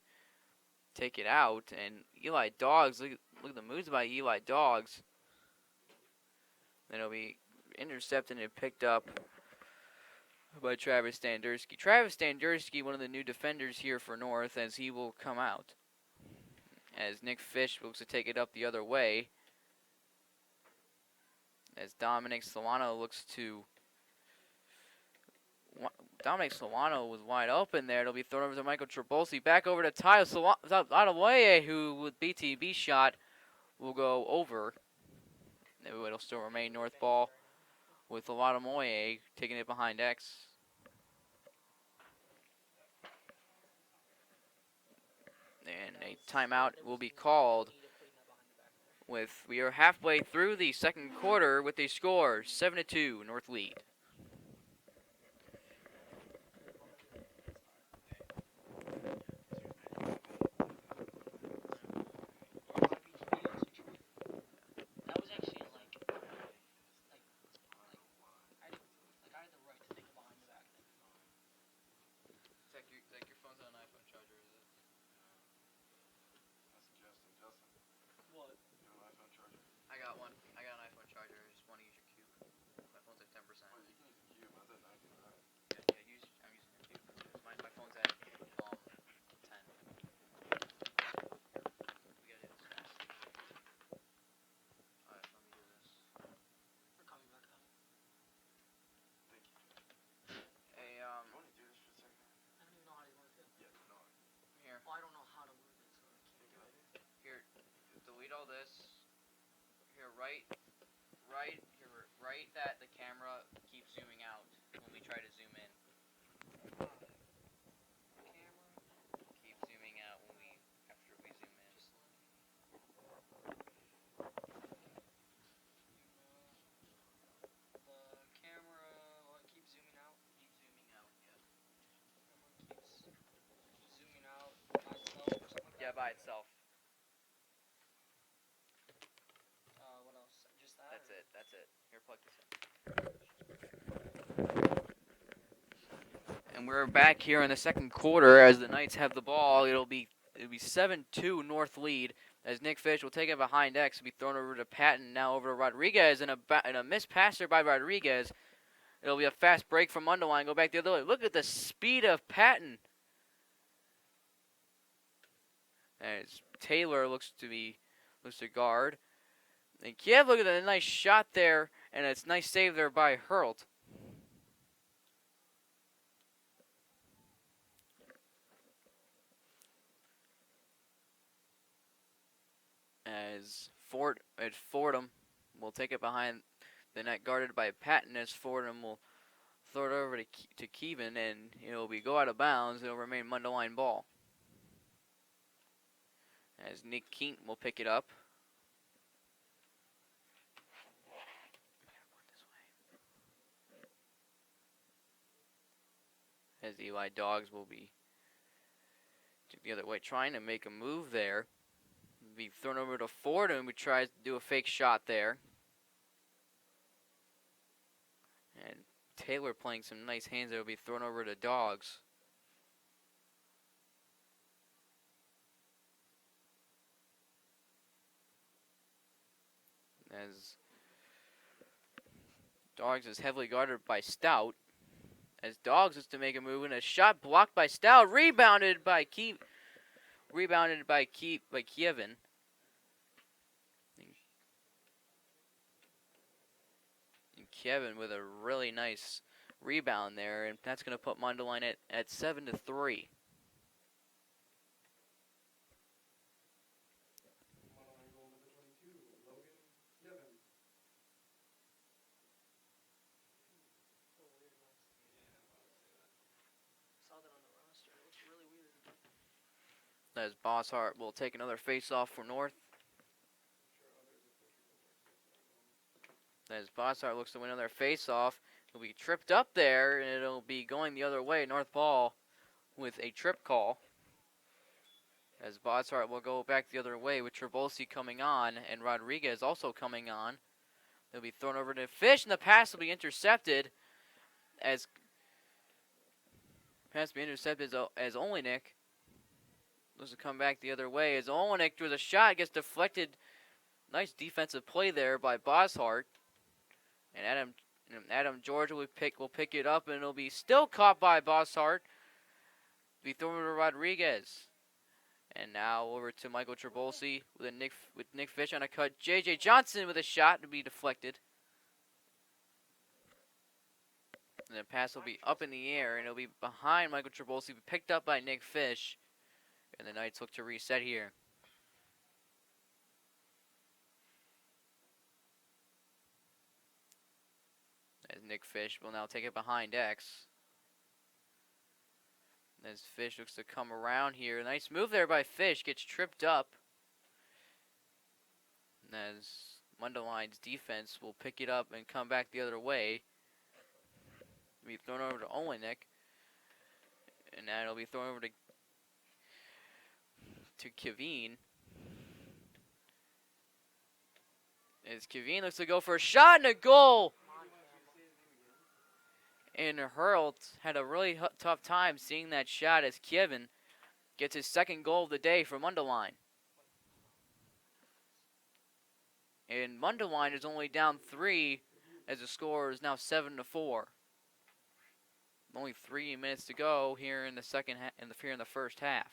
take it out, and Eli Doggs, look at the moves by Eli Doggs. Then it'll be intercepted and picked up by Travis Standurski. Travis Standurski, one of the new defenders here for North, as he will come out. As Nick Fish looks to take it up the other way. As Dominic Solano was wide open there. It'll be thrown over to Michael Trabolsi. Back over to Tyler Adeweye, who with BTB shot will go over. It'll still remain North ball with Adeweye taking it behind X. And a timeout will be called. We are halfway through the second quarter with a score 7-2 North lead. That was actually I had the right to think behind the back then. Zach, your phone's on an iPhone charger, is it? That's Justin. What? You have an iPhone charger? I got one. I got an iPhone charger. I just want to use your cube. My phone's at 10%. Well, you can use the cube. Mine's at 99. Yeah, I'm using your cube. My phone's at 10. We gotta do this fast. Alright, let me do this. We're coming back up. Thank you. Hey, You want to do this for a second? I don't even know how to work it. Yeah, no. here. Well, I don't know how to work it, so I can't Take do it it. later. Here, delete all this. Here, right that the camera keeps zooming out when we try to zoom in. Camera. Keep zooming out after we zoom in. The camera, keep zooming out. Keep zooming out, yeah. Camera keeps zooming out by itself or something like Yeah, that. by itself. What else? Just that? That's it. Here, plug this in. And we're back here in the second quarter as the Knights have the ball. It'll be 7-2 North lead as Nick Fish will take it behind X. It'll be thrown over to Patton, now over to Rodriguez, and a missed passer by Rodriguez. It'll be a fast break from Mundelein. Go back the other way. Look at the speed of Patton. As Taylor looks to guard. And Kiev, look at the nice shot there, and it's nice save there by Hurlt. As Fordham will take it behind the net, guarded by Patton, as Fordham will throw it over to Keevan, and it'll go out of bounds. It'll remain Mundelein ball. As Nick Keent will pick it up. As Eli Doggs will be the other way, trying to make a move there. Be thrown over to Fordham, who tries to do a fake shot there. And Taylor playing some nice hands there will be thrown over to Doggs. As Dogs is heavily guarded by Stout. As Dogs is to make a move, and a shot blocked by Stout, rebounded by Kevin. And Kevin with a really nice rebound there, and that's going to put Mundelein at 7-3. Mundelein goal number 22, Logan Nevin. So weird, Lex. Saw that on the roster. It looks really weird. As Bosshart will take another face-off for North. As Bosshart looks to win another face-off, he'll be tripped up there, and it'll be going the other way. North ball with a trip call. As Bosshart will go back the other way with Trabolsi coming on and Rodriguez also coming on. They'll be thrown over to Fish, and the pass will be intercepted as Olenek looks to come back the other way. As Olenek with a shot gets deflected. Nice defensive play there by Bosshart. And Adam George will pick it up, and it'll be still caught by Bosshart. Be thrown over to Rodriguez. And now over to Michael Trabolsi with Nick Fish on a cut. J.J. Johnson with a shot to be deflected. And the pass will be up in the air, and it'll be behind Michael Trabolsi, picked up by Nick Fish. And the Knights look to reset here. As Nick Fish will now take it behind X. As Fish looks to come around here. Nice move there by Fish. Gets tripped up. And as Mundelein's defense will pick it up and come back the other way. Be thrown over to Olenek. And now it'll be thrown over to Kevin. As Kevin looks to go for a shot and a goal. And Hurlt had a really tough time seeing that shot as Kevin gets his second goal of the day for Mundelein. And Mundelein is only down 3 as the score is now 7-4. Only 3 minutes to go here in the first half.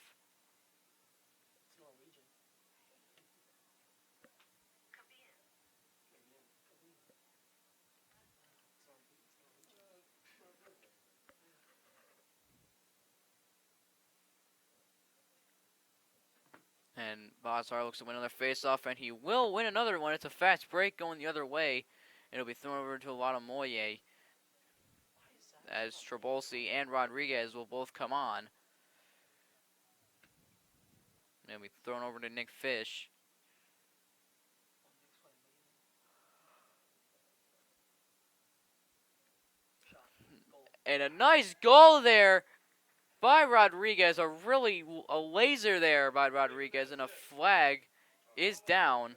And Bosshart looks to win another face-off, and he will win another one. It's a fast break going the other way. It'll be thrown over to Moye, as Trabolsi and Rodriguez will both come on. And it'll be thrown over to Nick Fish. And a nice goal there by Rodriguez, a laser there by Rodriguez, and a flag is down.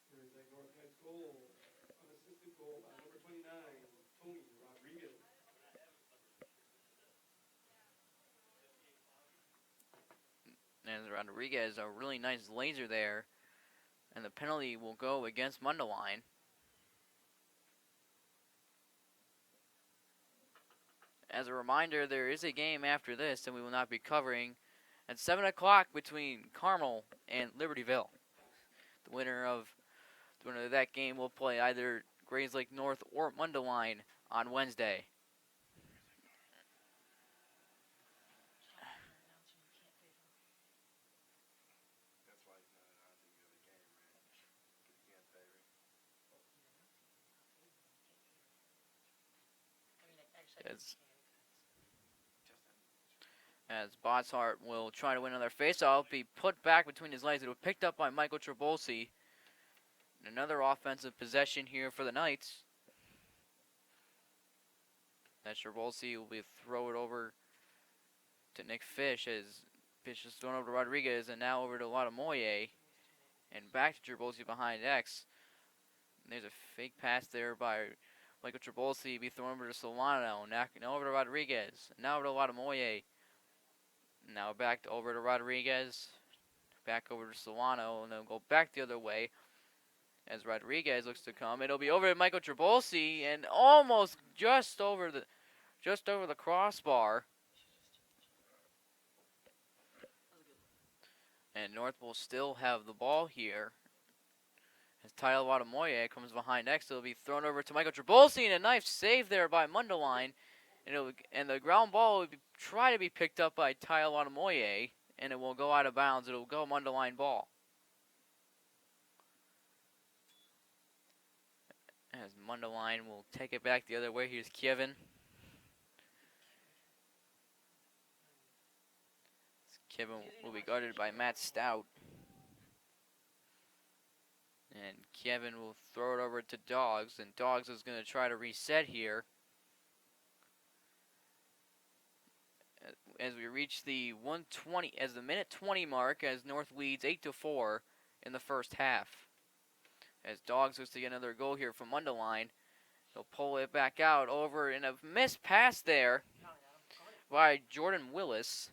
Here's a North Knights goal, unassisted goal by number 29, Tony Rodriguez. And Rodriguez, a really nice laser there. And the penalty will go against Mundelein. As a reminder, there is a game after this that we will not be covering at 7 o'clock between Carmel and Libertyville. The winner of that game will play either Grays Lake North or Mundelein on Wednesday. As Bosshart will try to win another faceoff, be put back between his legs. It was picked up by Michael Trabolsi. Another offensive possession here for the Knights. That Trabolsi will be throw it over to Nick Fish as Fish is thrown over to Rodriguez and now over to Moye. And back to Trabolsi behind X. And there's a fake pass there by Michael Trabolsi be thrown over to Solano. Now over to Rodriguez. Now over to Latamoye. Now back over to Rodriguez. Back over to Solano. And then go back the other way as Rodriguez looks to come. It'll be over to Michael Trabolsi and almost just over the crossbar. And North will still have the ball here. As Tyler Watamoye comes behind next, it'll be thrown over to Michael Trabolsi, and a nice save there by Mundelein. And the ground ball will try to be picked up by Tyler Watamoye, and it will go out of bounds. It'll go Mundelein ball. As Mundelein will take it back the other way, here's Kevin. Kevin will be guarded by Matt Stout. And Kevin will throw it over to Dogs, and Dogs is going to try to reset here. As we reach the minute 20 mark, as North leads 8-4 in the first half. As Dogs looks to get another goal here from Mundelein, they'll pull it back out over in a missed pass there by Jordan Willis.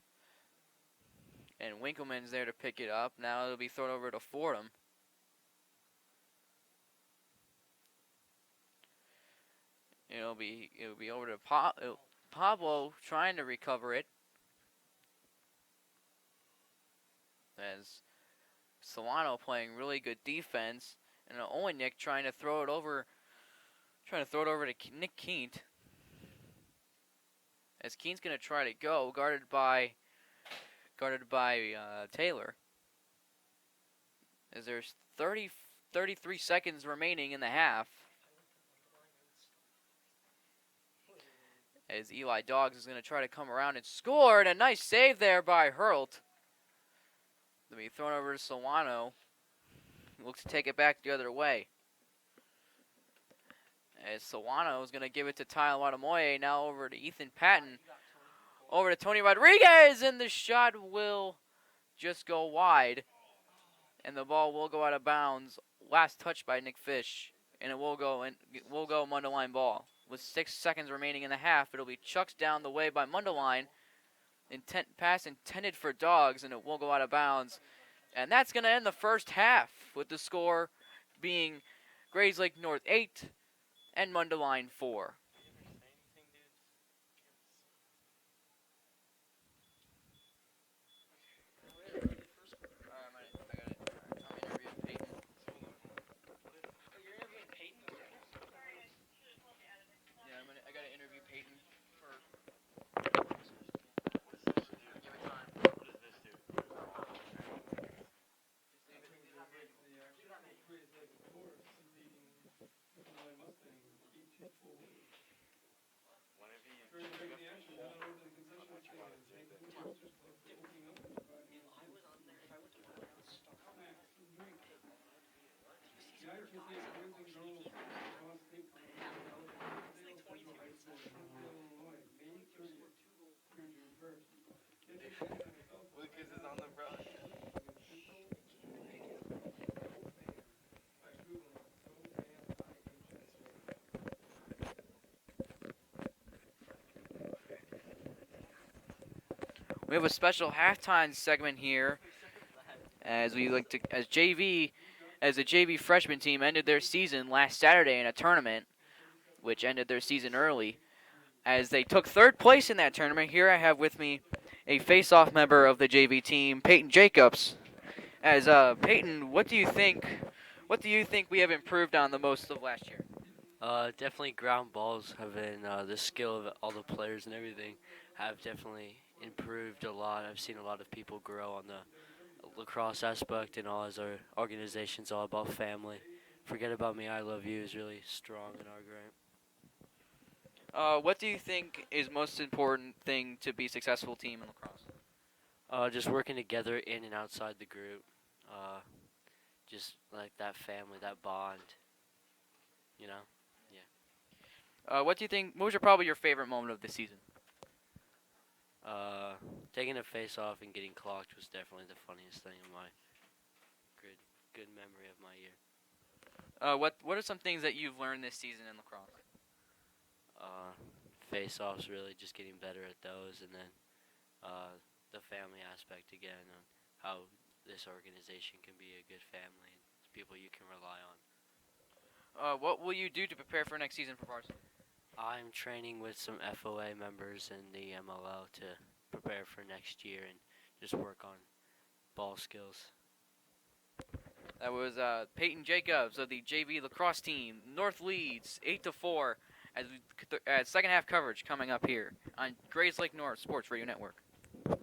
And Winkleman's there to pick it up. Now it'll be thrown over to Fordham. It'll be over to Pablo trying to recover it. As Solano playing really good defense, and Olenek trying to throw it over to Nick Keent. As Keent's gonna try to go, guarded by Taylor. As there's 33 seconds remaining in the half. As Eli Dogs is going to try to come around and score, and a nice save there by Hurlt. They'll be thrown over to Solano. Looks to take it back the other way. As Solano is going to give it to Tyler Watamoye, now over to Ethan Patton. Over to Tony Rodriguez, and the shot will just go wide. And the ball will go out of bounds. Last touch by Nick Fish, and it will go Mundelein ball. With 6 seconds remaining in the half, it'll be chucked down the way by Mundelein. Pass intended for Dogs, and it will go out of bounds. And that's going to end the first half, with the score being Grays Lake North 8 and Mundelein 4. Lucas is on the brush. We have a special halftime segment here, as the JV freshman team ended their season last Saturday in a tournament, which ended their season early. As they took third place in that tournament, here I have with me a face-off member of the JV team, Peyton Jacobs. As Peyton, what do you think we have improved on the most of last year? Definitely ground balls have been the skill of all the players and everything have definitely improved a lot. I've seen a lot of people grow on the lacrosse aspect, and all as our organization's all about family. Forget about me, I love you is really strong in our group. What do you think is most important thing to be a successful team in lacrosse? Just working together in and outside the group. Just like that family, that bond. You know? What was probably your favorite moment of the season? Taking a face off and getting clocked was definitely the funniest thing in my good memory of my year. What are some things that you've learned this season in lacrosse? face-offs, really just getting better at those, and then the family aspect again, on how this organization can be a good family and people you can rely on. What will you do to prepare for next season for varsity? I'm training with some FOA members in the MLL to prepare for next year and just work on ball skills. That was Peyton Jacobs of the JV lacrosse team. North leads 8-4 as second half coverage coming up here on Grays Lake North Sports Radio Network. Was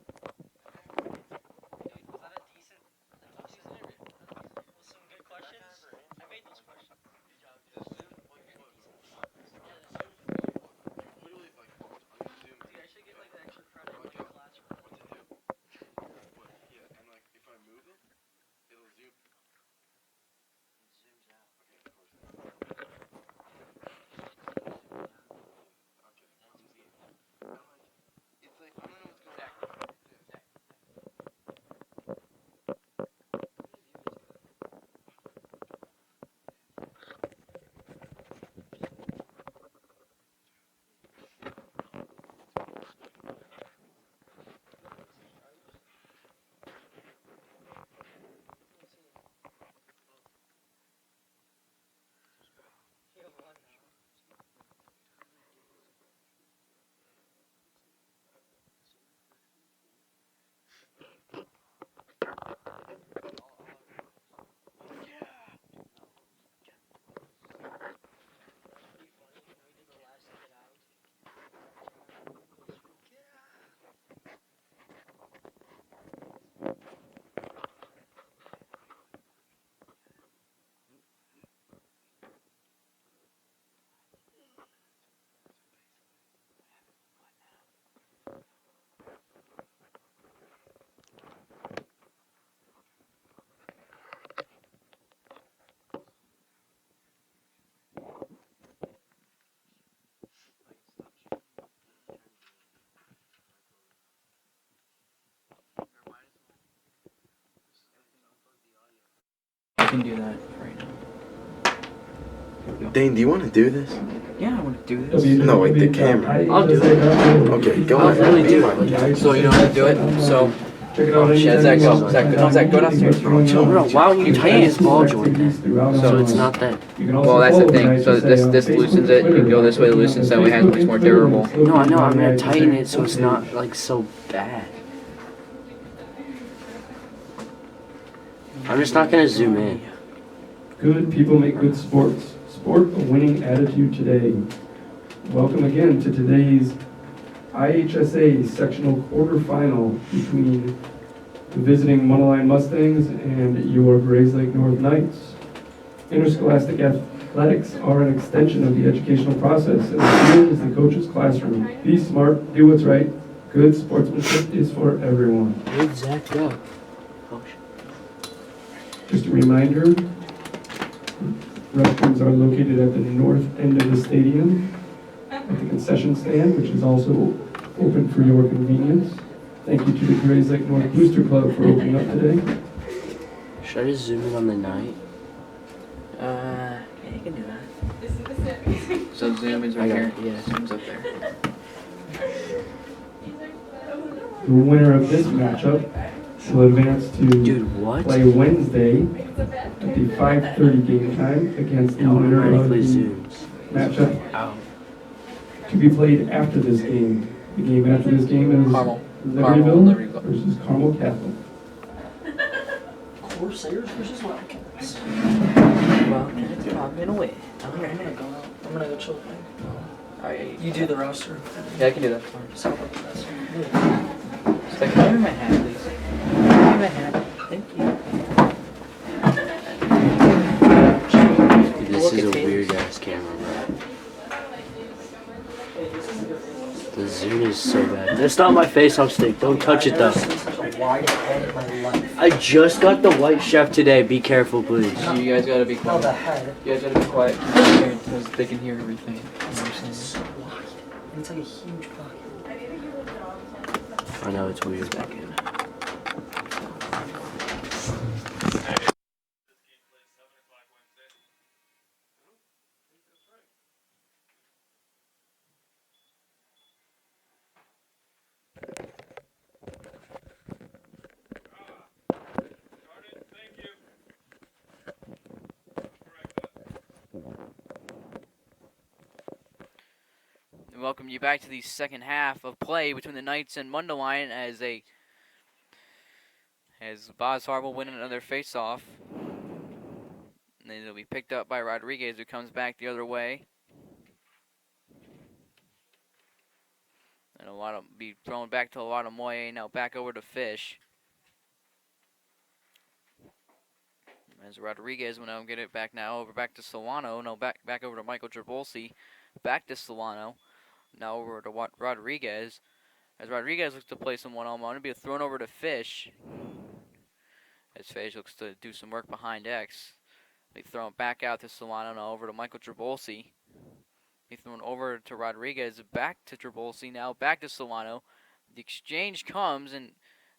that a decent interview? With some good questions? I made those questions. Literally, like, on Zoom. Dude, I should get like the extra credit for my class for that. What to do? What? Yeah, and like, if I move it, it'll zoom. It zooms out. Okay, of course. Okay, I'm seeing. I'm like, it's like, I don't know what's going on. You have one now. Pretty funny when we did the last Get Out. I can do that right now. Dane, do you want to do this? Yeah, I want to do this. No, like the camera. I'll do it. Okay, go I'll on. really do it. So you know how to do it? So, Zach, go. Zach, go downstairs. No, why don't you tighten his ball joint then? So it's not that. Well, that's the thing. So this loosens it. You can go this way, loosens that way, it makes more durable. No, I know. I'm gonna tighten it so it's not like so bad. I'm just not gonna zoom in. Good people make good sports. Sport a winning attitude today. Welcome again to today's IHSA sectional quarterfinal between the visiting Mundelein Mustangs and your Grays Lake North Knights. Interscholastic athletics are an extension of the educational process, and the field is the coach's classroom. Be smart, do what's right. Good sportsmanship is for everyone. Where'd Zach go? Just a reminder, restrooms are located at the north end of the stadium at the concession stand, which is also open for your convenience. Thank you to the Grays Lake North Booster Club for opening up today. Should I just zoom in on the night? Yeah, you can do that. So zoom is right here. Yeah, zoom's up there. The winner of this matchup will advance to Dude, what? play Wednesday at the 5:30 game time against the winner of Automatically the zooms. matchup Ow. to be played after this game. The game after this game is Carmel. Libertyville versus Carmel Catholic. Corsairs versus Wildcats. Wildcats popping away. I'm gonna go chill. Alright. You do the roster. Yeah, I can do that. Just help with the roster. So can you give me my hat, please? Give me my hat. Thank you. Dude, this is a weird ass camera, bro. The zoom is so bad. That's not my face off stick. Don't touch it though. Such a wide head in my life. I just got the white chef today. Be careful, please. You guys gotta be No, quiet. the head. You guys gotta be quiet because they can hear everything. It's so wide. And it's like a huge pocket. I know it's weird. welcome you back to the second half of play between the Knights and Mundelein as Boz Harp will win another face-off. And then it'll be picked up by Rodriguez, who comes back the other way. And be thrown back to Moye, now back over to Fish. As Rodriguez will now get it back back to Solano. No, back over to Michael Trabolsi. Back to Solano. Now over to Rodriguez. As Rodriguez looks to play some one-on-one, it'll be thrown over to Fish. As Fish looks to do some work behind X. Be thrown back out to Solano, now over to Michael Trabolsi. Be thrown over to Rodriguez, back to Trabolsi, now back to Solano. The exchange comes, and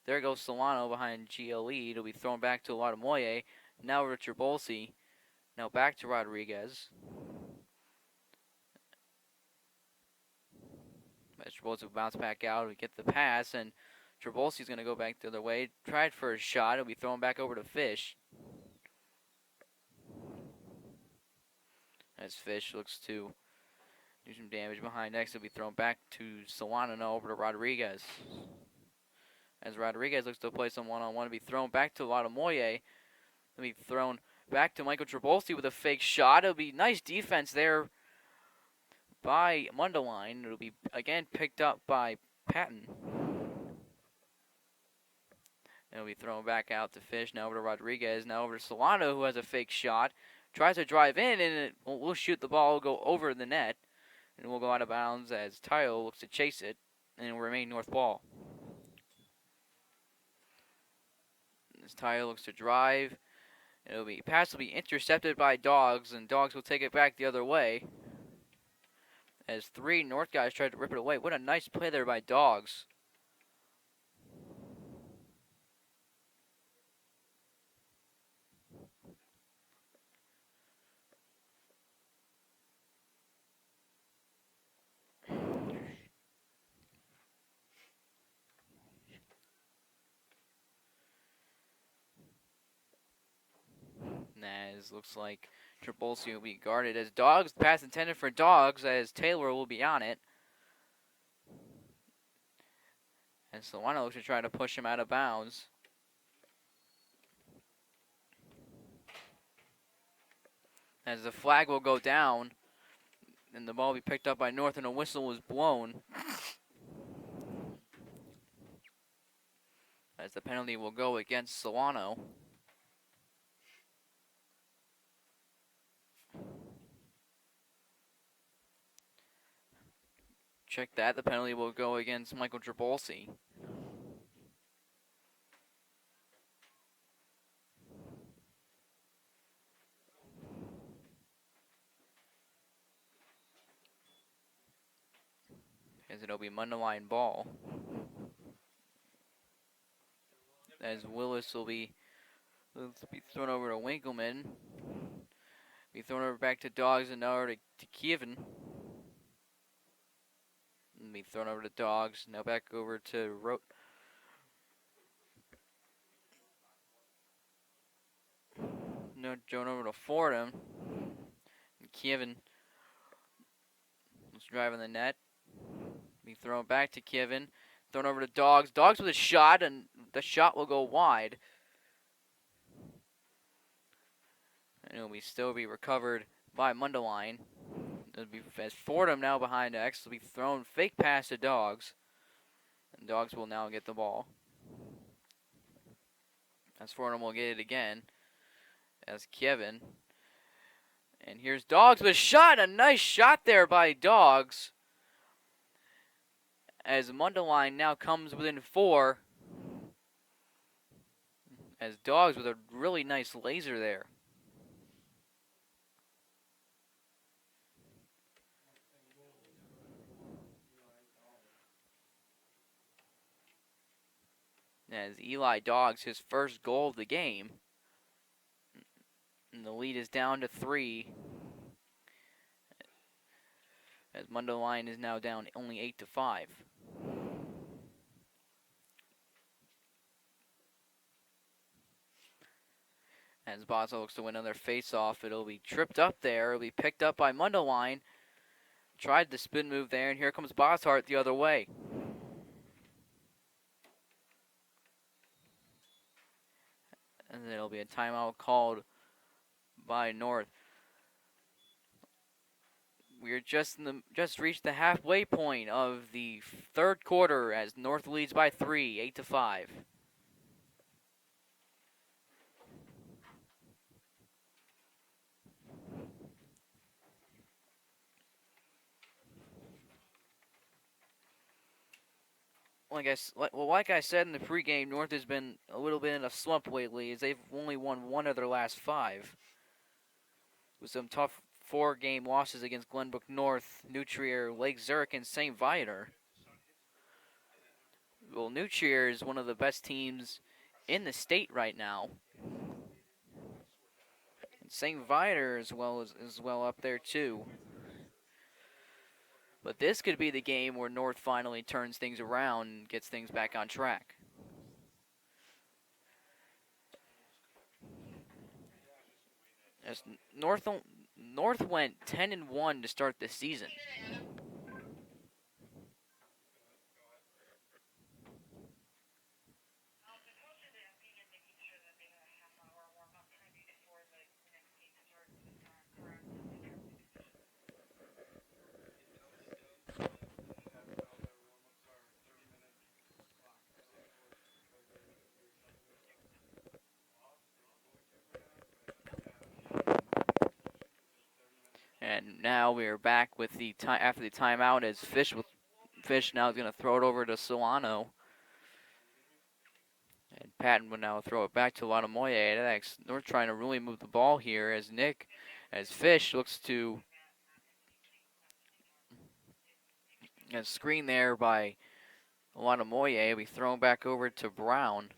there goes Solano behind GLE. It'll be thrown back to Moye. Now over to Trabolsi. Now back to Rodriguez. As Trabolsi will bounce back out, we get the pass, and Trabolsi's going to go back the other way. Tried for a shot. It'll be thrown back over to Fish. As Fish looks to do some damage behind X, it'll be thrown back to Solano, now over to Rodriguez. As Rodriguez looks to play some one-on-one, it'll be thrown back to Moye. It'll be thrown back to Michael Trabolsi with a fake shot. It'll be nice defense there by Mundelein. It'll be again picked up by Patton. It'll be thrown back out to Fish, now over to Rodriguez, now over to Solano, who has a fake shot. Tries to drive in, and it will shoot the ball, go over the net, and will go out of bounds as Tayo looks to chase it, and it will remain north ball. As Tayo looks to drive, pass will be intercepted by Dogs, and Dogs will take it back the other way. As 3 North guys tried to rip it away. What a nice play there by Dogs. As looks like Trabolsi will be guarded as Dogs. Pass intended for Dogs as Taylor will be on it. And Solano looks to try to push him out of bounds. As the flag will go down, and the ball will be picked up by North, and a whistle was blown. As the penalty will go against Solano. Check that. The penalty will go against Michael Trabolsi. As it'll be Mundelein ball. As Willis will be thrown over to Winkleman. Be thrown over back to Dogs and now over to Kievan. Be thrown over to Dogs. Now back over to No, Joan over to Fordham. And Kievan was driving the net. Be thrown back to Kievan. Thrown over to Dogs. Dogs with a shot, and the shot will go wide. And it'll still be recovered by Mundelein. It'll be as Fordham now behind X. It'll be thrown fake pass to Dogs. And Dogs will now get the ball. As Fordham will get it again. As Kevin. And here's Dogs with a shot. A nice shot there by Dogs. As Mundelein now comes within 4. As Dogs with a really nice laser there. As Eli Dogs, his first goal of the game. And the lead is down to 3. As Mundelein is now down only 8-5. As Basso looks to win another face-off, it'll be tripped up there. It'll be picked up by Mundelein. tried the spin move there, and here comes Bosshart the other way. And then it'll be a timeout called by North. We're just reached the halfway point of the third quarter as North leads by 3, 8-5. Like I said in the pregame, North has been a little bit in a slump lately, as they've only won 1 of their last 5, with some tough 4-game losses against Glenbrook North, New Trier, Lake Zurich, and St. Viator. Well, New Trier is one of the best teams in the state right now. And St. Viator as well up there too. But this could be the game where North finally turns things around and gets things back on track. As North went 10-1 to start the season. The coaches are being making sure that they have a half-hour warm-up time before the next game starts with correct. And now we are back with the after the timeout as Fish now is going to throw it over to Solano. And Patton will now throw it back to Lanamoye. North trying to really move the ball here as Fish looks to a screen there by Lanamoye. We throw him back over to Brown.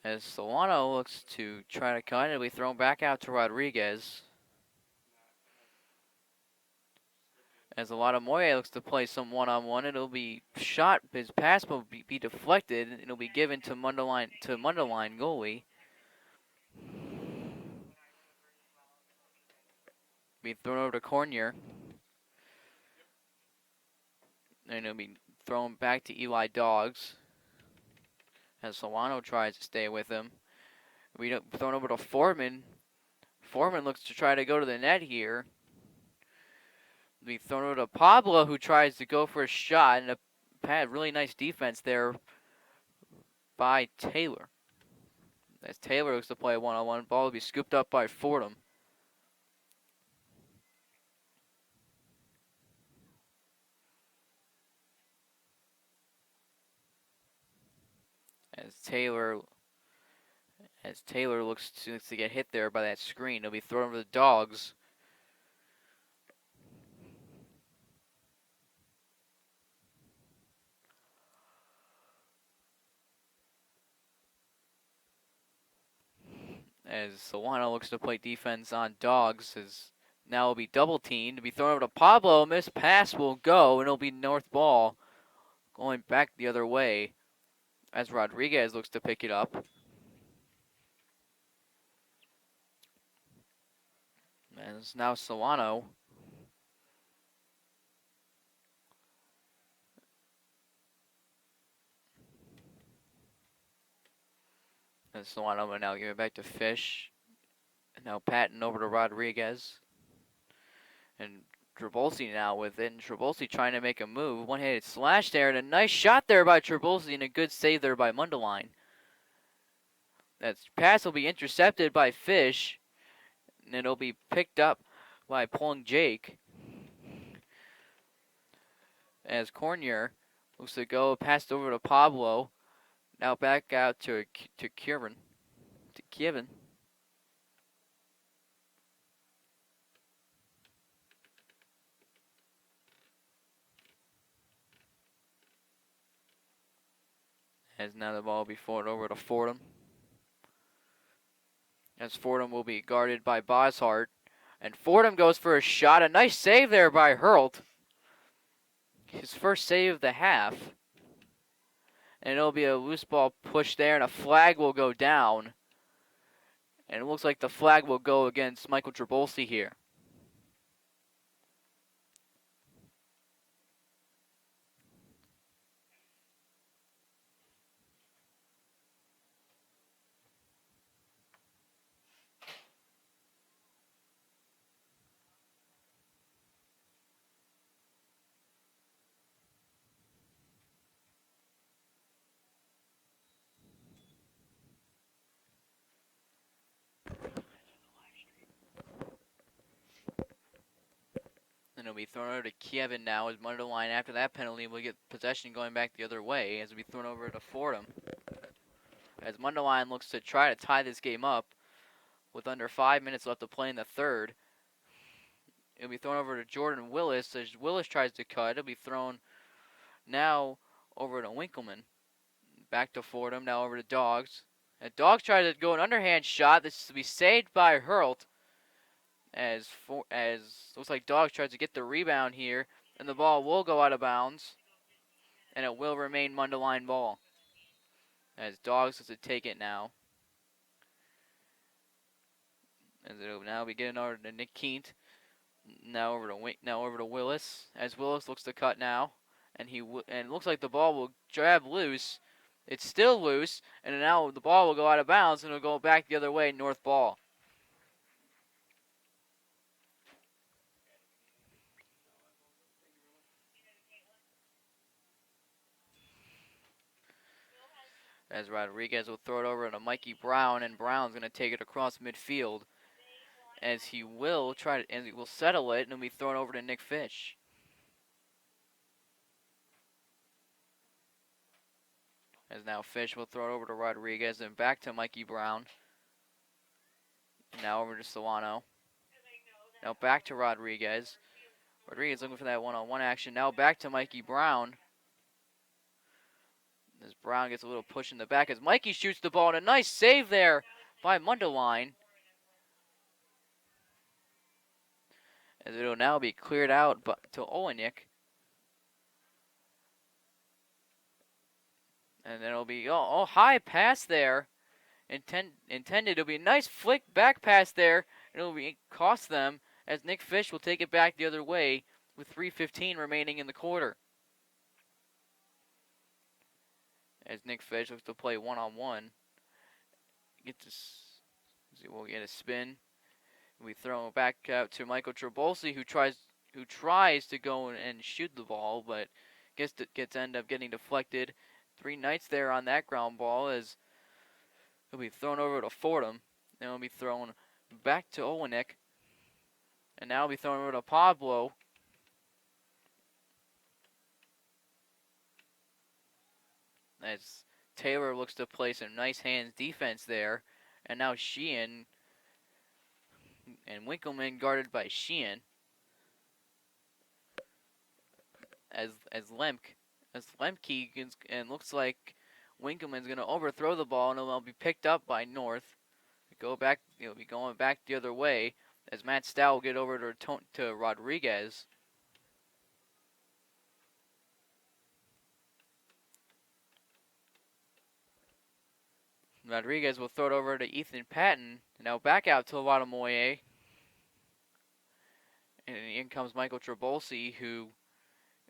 As Solano looks to try to cut it, we throw him back out to Rodriguez. As Lanamoye looks to play some one-on-one, it'll be shot. His pass will be deflected, and it'll be given to Mundelein goalie. Be thrown over to Cornier. And it'll be thrown back to Eli Dogs. As Solano tries to stay with him. We thrown over to Foreman. Foreman looks to try to go to the net here. Be thrown over to Pablo, who tries to go for a shot, and a really nice defense there by Taylor. As Taylor looks to play a one-on-one, ball will be scooped up by Fordham. As Taylor looks to get hit there by that screen, it'll be thrown over the Dogs. As Solano looks to play defense on Dogs, as now will be double teamed. To be thrown over to Pablo, missed pass will go, and it'll be North ball going back the other way as Rodriguez looks to pick it up. And it's now Solano. And Solano will now give it back to Fish. And now Patton over to Rodriguez. And Trabolsi now with it. And Trabolsi trying to make a move. One-handed slash there. And a nice shot there by Trabolsi. And a good save there by Mundelein. That pass will be intercepted by Fish. And it'll be picked up by Plung Jake. As Cornier looks to go. Passed over to Pablo. Now back out to Kieran. As now the ball will be forward over to Fordham. As Fordham will be guarded by Boshart. And Fordham goes for a shot. A nice save there by Hurlt. His first save of the half. And it'll be a loose ball push there, and a flag will go down. And it looks like the flag will go against Michael Trabolsi here. And it'll be thrown over to Kevin now as Mundelein after that penalty will get possession going back the other way as it'll be thrown over to Fordham. As Mundelein looks to try to tie this game up with under 5 minutes left to play in the third. It'll be thrown over to Jordan Willis as Willis tries to cut. It'll be thrown now over to Winkleman. Back to Fordham, now over to Dogs. And Dogs tries to go an underhand shot. This is to be saved by Hurlt. As looks like Dogs tries to get the rebound here. And the ball will go out of bounds. And it will remain Mundelein ball. As Dogs has to take it now. As it'll now be getting over to Nick Keent. Now over to Willis. As Willis looks to cut now. And it looks like the ball will jab loose. It's still loose, and now the ball will go out of bounds, and it'll go back the other way, North ball. As Rodriguez will throw it over to Mikey Brown, and Brown's going to take it across midfield. As he will settle it, and it'll be thrown over to Nick Fish. As now Fish will throw it over to Rodriguez and back to Mikey Brown. And now over to Solano. Now back to Rodriguez. Rodriguez looking for that one-on-one action. Now back to Mikey Brown. As Brown gets a little push in the back as Mikey shoots the ball and a nice save there by Mundelein. As it'll now be cleared out to Olenek. And then it'll be high pass there. Intended. It'll be a nice flick back pass there. And it'll be cost them as Nick Fish will take it back the other way with 3:15 remaining in the quarter. As Nick Fish looks to play one-on-one. We'll get a spin. We throw it back out to Michael Trabolsi who tries to go and shoot the ball, but end up getting deflected. 3 Knights there on that ground ball as it'll be thrown over to Fordham. Then it'll be thrown back to Olenek. And now it'll be thrown over to Pablo. As Taylor looks to play some nice hands defense there. And now Sheehan and Winkleman guarded by Sheehan. As Lemke and looks like Winkleman's going to overthrow the ball and it'll be picked up by North. It'll be going back the other way as Matt Stow will get over to Rodriguez. Rodriguez will throw it over to Ethan Patton. Now back out to Wadamoye. And in comes Michael Trabolsi who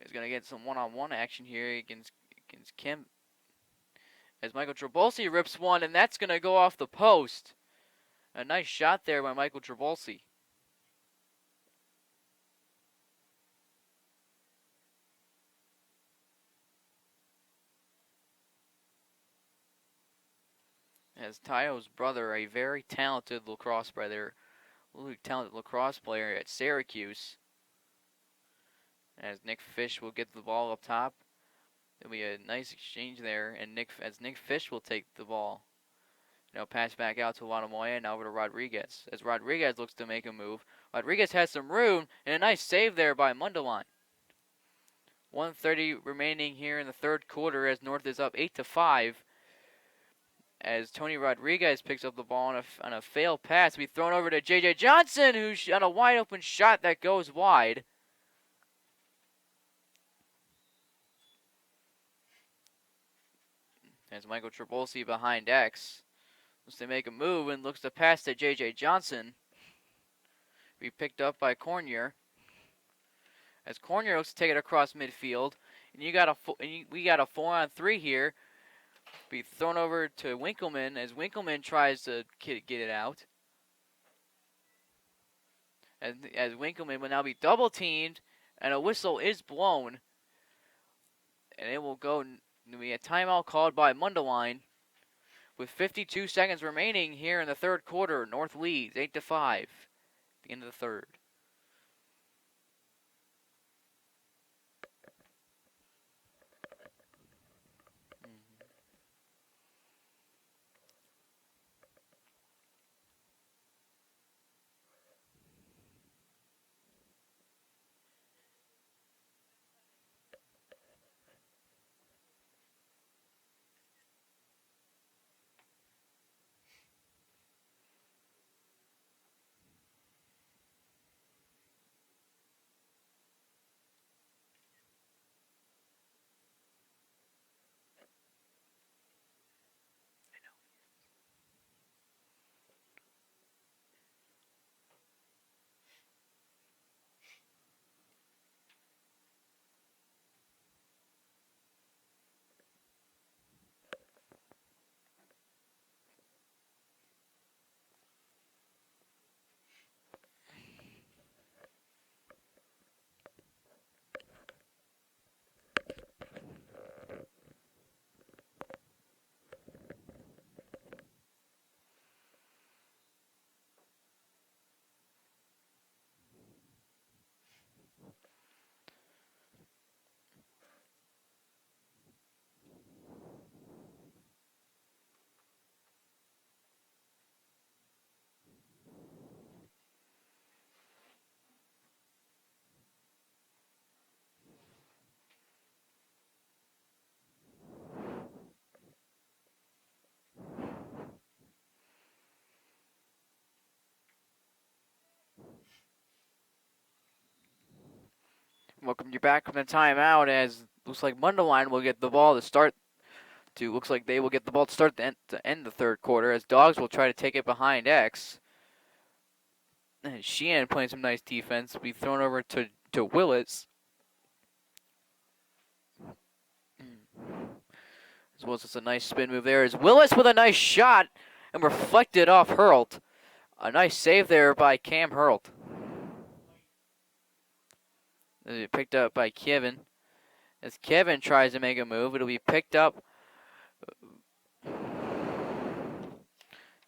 is going to get some one-on-one action here against Kim. As Michael Trabolsi rips one, and that's going to go off the post. A nice shot there by Michael Trabolsi. As Tayo's brother, a very talented lacrosse player at Syracuse. As Nick Fish will get the ball up top. There'll be a nice exchange there, and Nick Fish will take the ball. Now pass back out to Wadamoya, now over to Rodriguez. As Rodriguez looks to make a move. Rodriguez has some room, and a nice save there by Mundelein. 1:30 remaining here in the third quarter as North is up 8-5. As Tony Rodriguez picks up the ball on a failed pass. Be thrown over to J.J. Johnson, who's on a wide open shot that goes wide. As Michael Trabolsi behind X. Looks to make a move and looks to pass to J.J. Johnson. Be picked up by Cornier. As Cornier looks to take it across midfield. And we got a 4-on-3 here. Be thrown over to Winkleman as Winkleman tries to get it out. As Winkleman will now be double teamed and a whistle is blown. And it will be a timeout called by Mundelein. With 52 seconds remaining here in the third quarter, North leads 8-5 at the end of the third. Welcome you back from the timeout as looks like Mundelein will get the ball to start. Looks like they will get the ball to start to end the third quarter as Dogs will try to take it behind X. And Sheehan playing some nice defense will be thrown over to Willis. As well as it's a nice spin move there as Willis with a nice shot and reflected off Hurlt. A nice save there by Cam Hurlt. Picked up by Kevin. As Kevin tries to make a move, it'll be picked up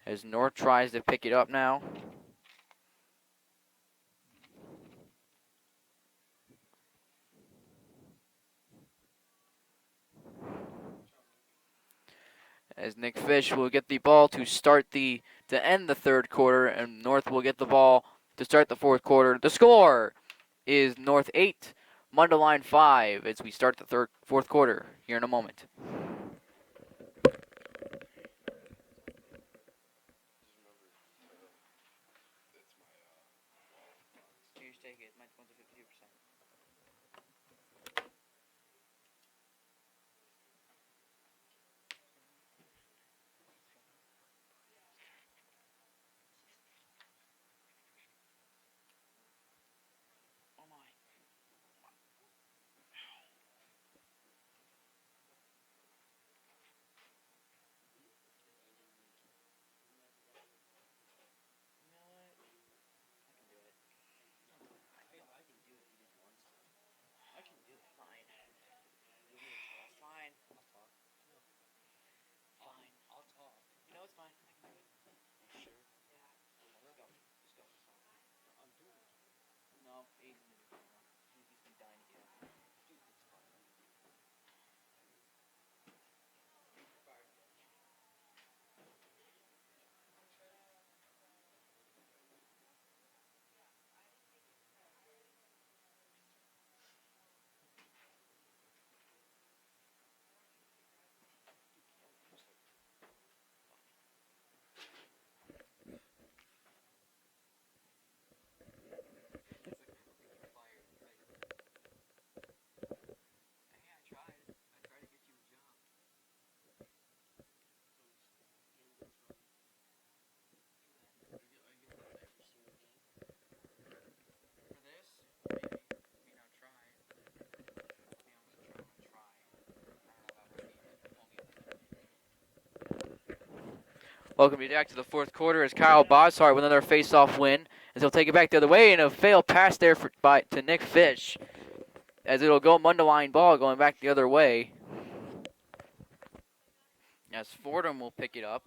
as North tries to pick it up now. As Nick Fish will get the ball to end the third quarter, and North will get the ball to start the fourth quarter. The score is North 8, Mundelein 5 as we start the fourth quarter here in a moment. Welcome you back to the fourth quarter as Kyle Boshart with another face-off win. As he'll take it back the other way and a failed pass there to Nick Fish. As it'll go Mundelein ball going back the other way. As Fordham will pick it up.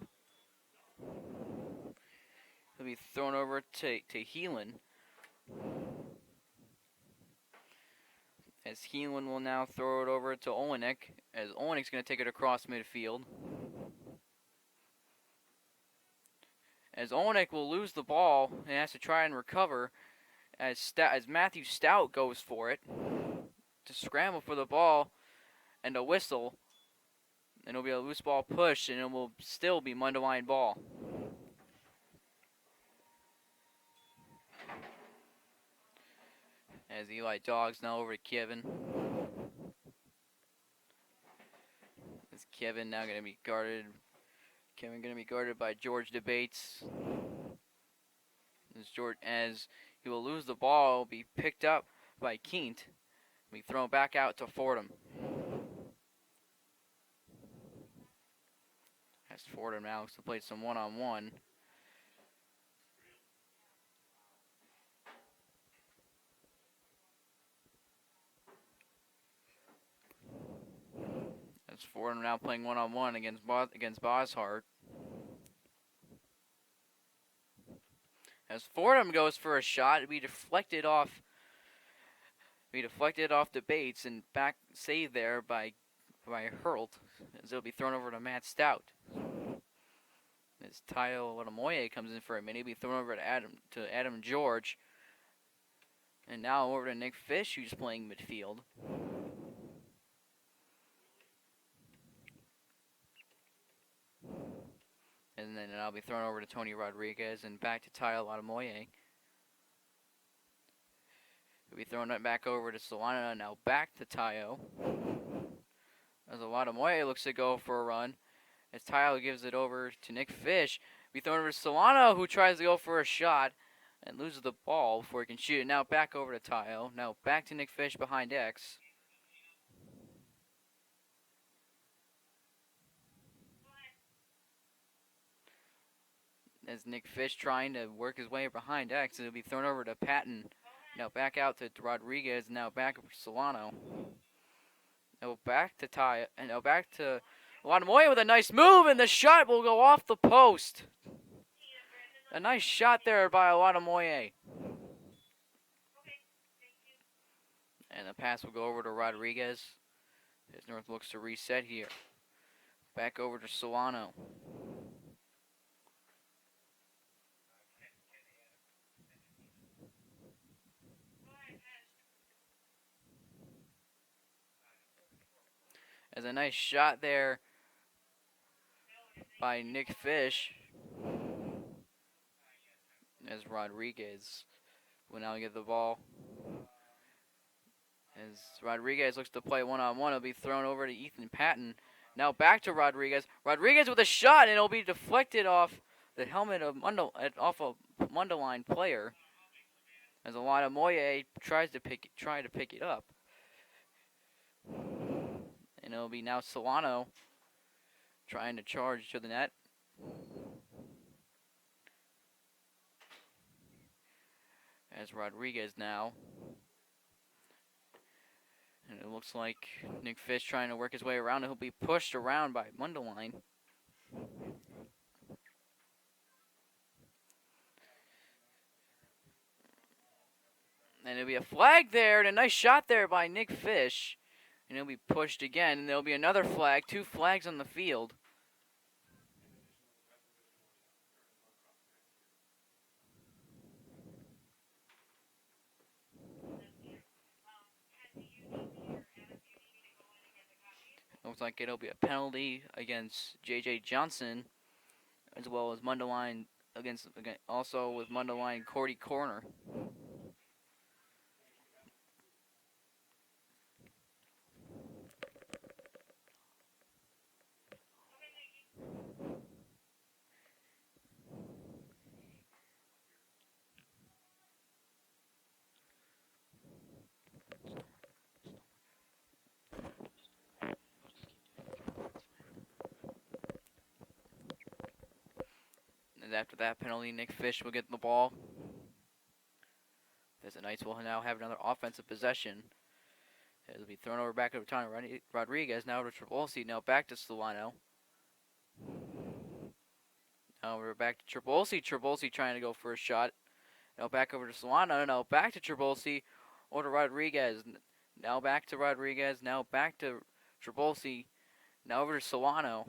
He'll be thrown over to Heelan. As Heelan will now throw it over to Olenek. As Olenek's going to take it across midfield. As Olenek will lose the ball and has to try and recover as Matthew Stout goes for it to scramble for the ball and a whistle. And it'll be a loose ball push and it will still be Mundelein ball. As Eli Dogs now over to Kevin. As Kevin now going to be guarded. Kevin going to be guarded by George Debates. As he will lose the ball, will be picked up by Keent. Will be thrown back out to Fordham. As Fordham now looks to play some one-on-one. As Fordham now playing one-on-one against Boshart. As Fordham goes for a shot, it'll be deflected off the Bates and back saved there by Hurlt. As it'll be thrown over to Matt Stout. As Tayo Wadamoye comes in for a minute, he'll be thrown over to Adam George. And now over to Nick Fish, who's playing midfield. And then I'll be thrown over to Tony Rodriguez and back to Tayo Wadamoye. He'll be throwing it back over to Solana. Now back to Tayo. As Moye looks to go for a run. As Tayo gives it over to Nick Fish. Be thrown over to Solano, who tries to go for a shot and loses the ball before he can shoot it. Now back over to Tayo. Now back to Nick Fish behind X. As Nick Fish trying to work his way behind X, it'll be thrown over to Patton. Now back out to Rodriguez. Now back over to Solano. Now back to Tayo. And now back to Moye with a nice move, and the shot will go off the post. A nice shot there by Moye. And the pass will go over to Rodriguez. As North looks to reset here. Back over to Solano. As a nice shot there by Nick Fish. As Rodriguez will now get the ball. As Rodriguez looks to play one-on-one, it'll be thrown over to Ethan Patton. Now back to Rodriguez. Rodriguez with a shot, and it'll be deflected off the helmet of off a Mundelein player. As Moye tries to pick it up. And it'll be now Solano trying to charge to the net. As Rodriguez now. And it looks like Nick Fish trying to work his way around, and he'll be pushed around by Mundelein. And it'll be a flag there, and a nice shot there by Nick Fish. And he'll be pushed again, and there'll be another flag. 2 flags on the field. Looks like it'll be a penalty against J.J. Johnson, as well as Mundelein also with Mundelein Cordy Corner. After that penalty, Nick Fish will get the ball. As the Knights will now have another offensive possession. It'll be thrown over back over to Rodriguez. Now to Travolsi. Now back to Solano. Now we're back to Travolsi. Travolsi trying to go for a shot. Now back over to Solano. Now back to Travolsi. Over to Rodriguez. Now back to Rodriguez. Now back to Travolsi. Now over to Solano.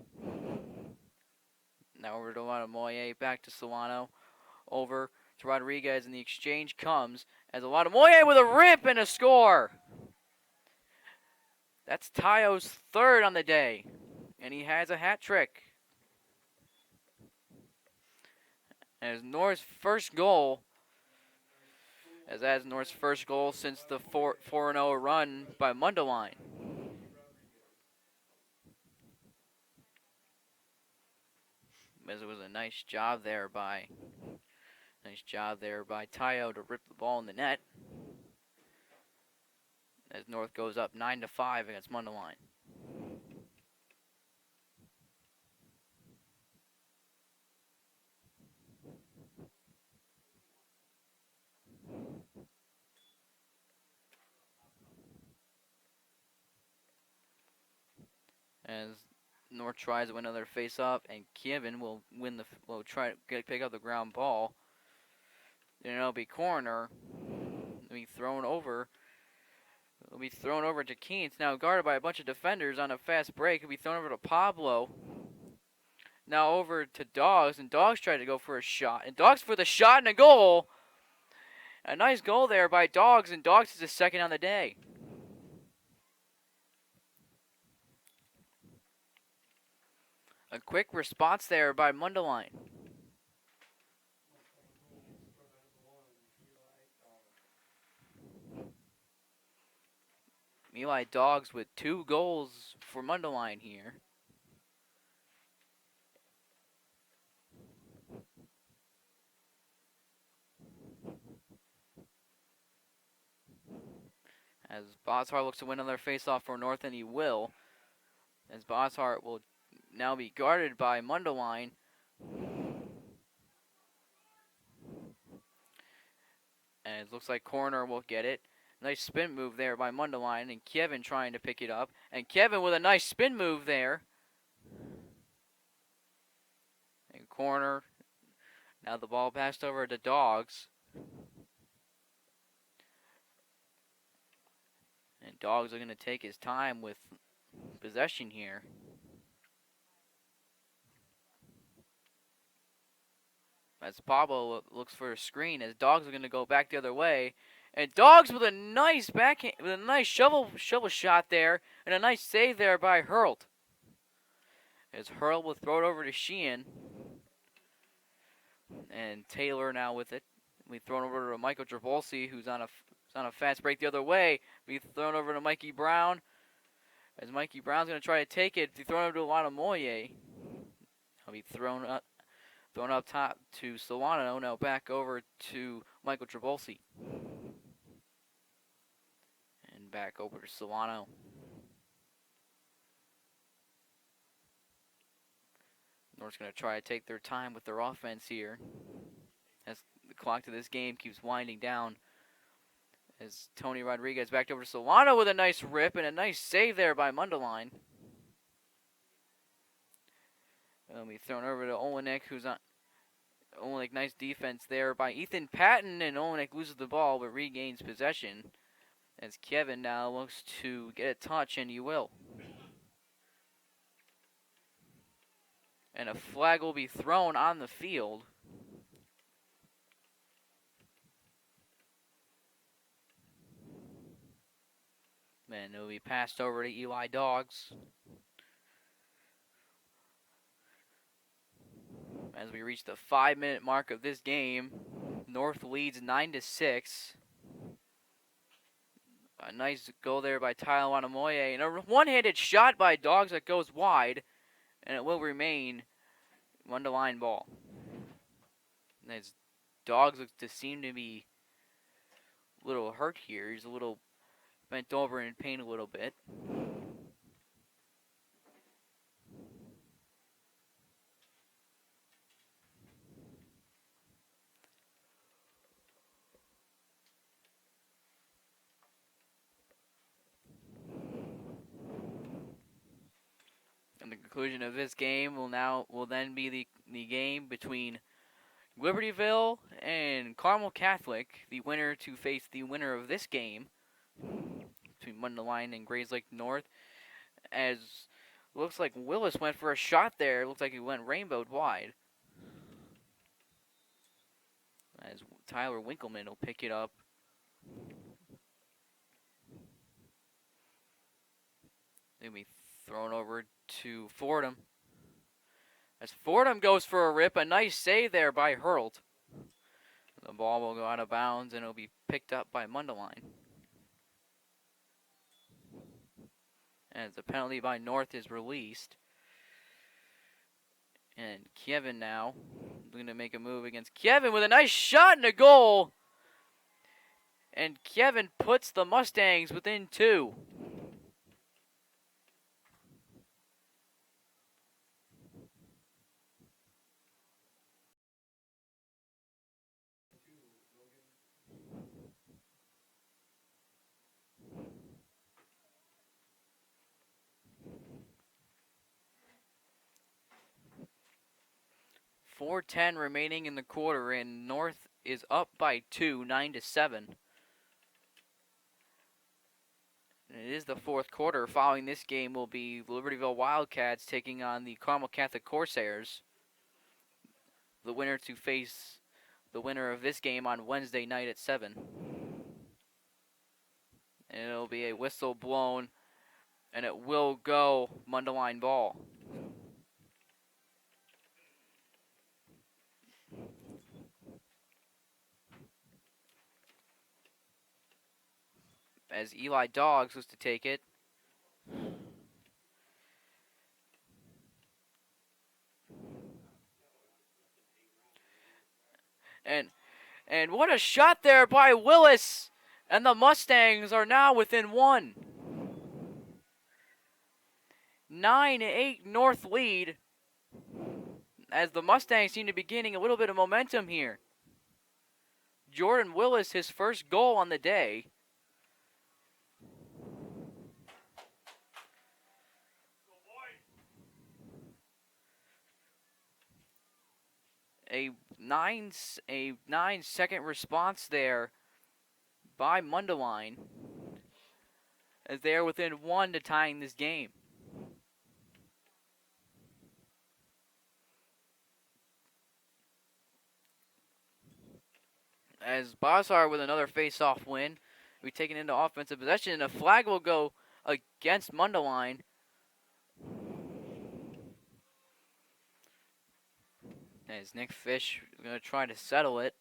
Now over to Moye, back to Solano, over to Rodriguez, and the exchange comes as Moye with a rip and a score. That's Tayo's 3rd on the day, and he has a hat trick. As North's first goal, as North's first goal since the 4-0 run by Mundelein. As it was a nice job there by Tayo to rip the ball in the net. As North goes up 9-5 against Mundelein. As North tries to win another face-off, and Kevin will try to pick up the ground ball. Then it'll be corner. It'll be thrown over. It'll be thrown over to Keynes. Now guarded by a bunch of defenders on a fast break. It'll be thrown over to Pablo. Now over to Dogs, and Dogs try to go for a shot. And Dogs for the shot and a goal. A nice goal there by Dogs, and Dogs is the 2nd on the day. A quick response there by Mundelein. Eli Dogs with 2 goals for Mundelein here. As Boshart looks to win another faceoff for North, and he will. As Boshart will now be guarded by Mundelein. And it looks like corner will get it. Nice spin move there by Mundelein, and Kevin trying to pick it up. And Kevin with a nice spin move there. And corner. Now the ball passed over to Dogs. And Dogs are going to take his time with possession here. As Pablo looks for a screen, as Dogs are going to go back the other way. And Dogs with a nice backhand, with a nice shovel shot there, and a nice save there by Hurlt. As Hurlt will throw it over to Sheehan. And Taylor now with it. We thrown over to Michael Travolsi, who's on a fast break the other way. We thrown over to Mikey Brown. As Mikey Brown's going to try to take it, be thrown over to Lana Moye. He'll be thrown up top to Solano. Now back over to Michael Travolsi. And back over to Solano. North's going to try to take their time with their offense here. As the clock to this game keeps winding down. As Tony Rodriguez backed over to Solano with a nice rip and a nice save there by Mundelein. It'll be thrown over to Olenek, who's on. Olenek, nice defense there by Ethan Patton, and Olenek loses the ball but regains possession. As Kevin now looks to get a touch, and he will. And a flag will be thrown on the field. And it will be passed over to Eli Dogs. As we reach the 5-minute mark of this game, North leads 9-6. A nice goal there by Tyler Wanamoye, and a one-handed shot by Dogs that goes wide, and it will remain Mundelein ball. And as Dogs looks to seem to be a little hurt here. He's a little bent over in pain a little bit. And the conclusion of this game will then be the game between Libertyville and Carmel Catholic, the winner to face the winner of this game between Mundelein and Grays Lake North. As looks like Willis went for a shot there. Looks like he went rainbowed wide. As Tyler Winkleman will pick it up. They'll be thrown over to Fordham. As Fordham goes for a rip, a nice save there by Hurlt. The ball will go out of bounds and it'll be picked up by Mundelein. As the penalty by North is released. And Kevin now going to make a move against Kevin with a nice shot and a goal. And Kevin puts the Mustangs within 2. .4:10 remaining in the quarter, and North is up by 2, 9-7. And it is the fourth quarter. Following this game will be Libertyville Wildcats taking on the Carmel Catholic Corsairs. The winner to face the winner of this game on Wednesday night at 7. And it'll be a whistle blown, and it will go Mundelein ball. as Eli Dogs was to take it. And what a shot there by Willis! And the Mustangs are now within 1. 9-8 North lead, as the Mustangs seem to be gaining a little bit of momentum here. Jordan Willis, his first goal on the day. A 9-second response there by Mundelein, as they are within 1 to tying this game. As Bozar with another face-off win, we taken into offensive possession, and a flag will go against Mundelein. As Nick Fish is going to try to settle it.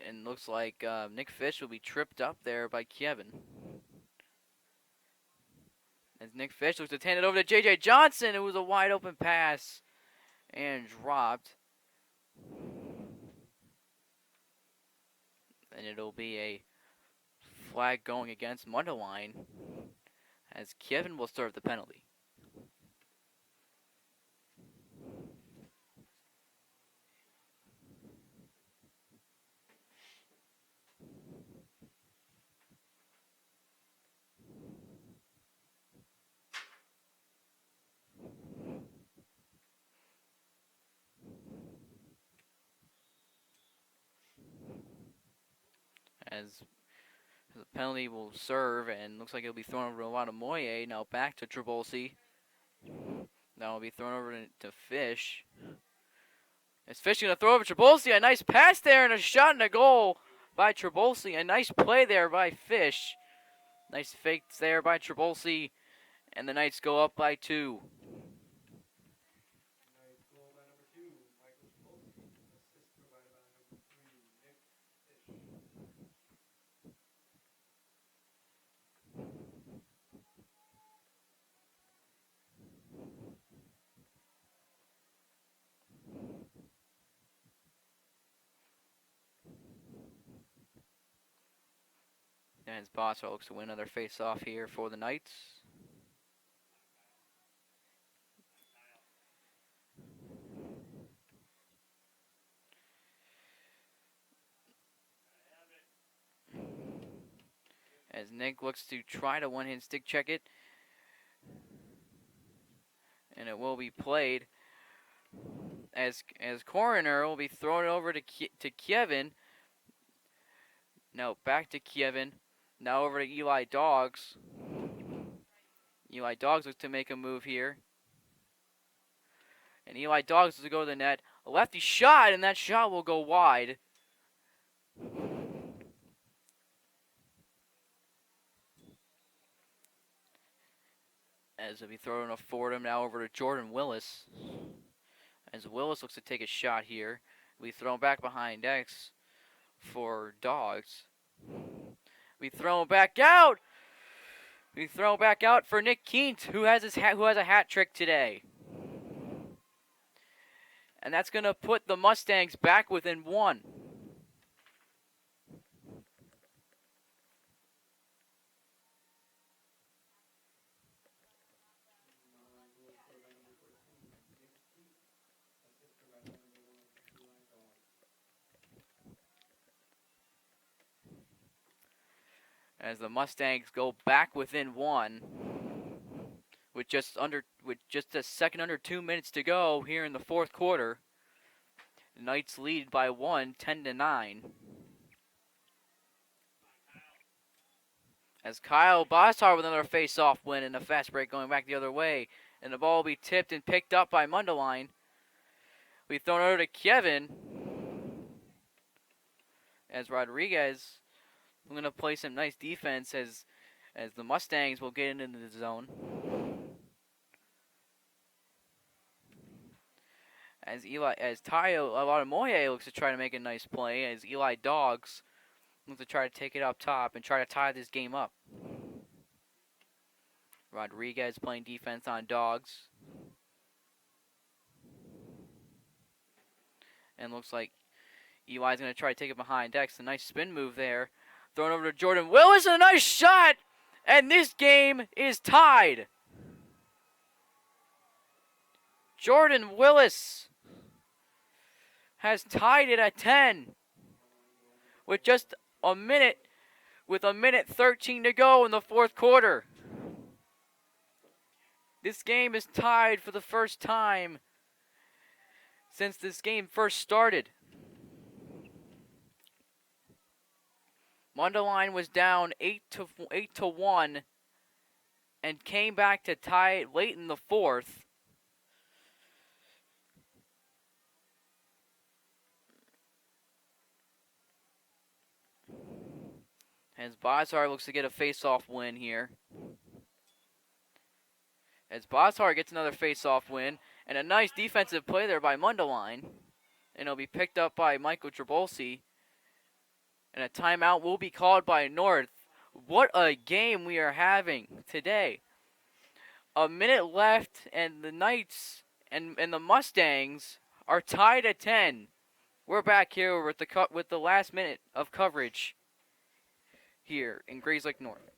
And looks like Nick Fish will be tripped up there by Kevin. As Nick Fish looks to hand it over to J.J. Johnson. It was a wide open pass and dropped. And it'll be a flag going against Mundelein, as Kevin will serve the penalty. As the penalty will serve, and looks like it'll be thrown over to Wadamoye. Now back to Trabolsi. Now will be thrown over to Fish. As Fish going to throw over Trabolsi. A nice pass there and a shot and a goal by Trabolsi. A nice play there by Fish. Nice fakes there by Trabolsi. And the Knights go up by 2. Nice goal by number 2, Michael Travolsi. Assist provided by number 3, Nick Fish. And Bossar looks to win another face-off here for the Knights. As Nick looks to try to one-hand stick check it. And it will be played. As Coroner will be throwing it over to Kevin. Now back to Kevin. Now over to Eli Dogs. Eli Dogs looks to make a move here. And Eli Dogs is to go to the net. A lefty shot, and that shot will go wide. As it'll be thrown off forward him now over to Jordan Willis. As Willis looks to take a shot here. We thrown back behind X for Dogs. We throw back out. We throw back out for Nick Keent, who has a hat trick today. And that's going to put the Mustangs back within 1. As the Mustangs go back within 1 with just a second under 2 minutes to go here in the fourth quarter. The Knights lead by 1, 10-9. As Kyle Bossar with another face-off win and a fast break going back the other way. And the ball will be tipped and picked up by Mundelein. We thrown over to Kevin. as Rodriguez is going to play some nice defense as the Mustangs will get into the zone. As Tayo Alamoye looks to try to make a nice play, as Eli Dogs looks to try to take it up top and try to tie this game up. Rodriguez playing defense on Dogs. And looks like Eli's going to try to take it behind Dex. A nice spin move there. Thrown over to Jordan Willis, and a nice shot! And this game is tied. Jordan Willis has tied it at 10 with just a minute, with a minute 13 to go in the fourth quarter. This game is tied for the first time since this game first started. Mundelein was down 8-1 and came back to tie it late in the fourth. As Bozar looks to get a face-off win here. As Bozar gets another face-off win, and a nice defensive play there by Mundelein. And it'll be picked up by Michael Trabolsi. And a timeout will be called by North. What a game we are having today. A minute left, and the Knights and the Mustangs are tied at 10. We're back here with the last minute of coverage here in Grays Lake North.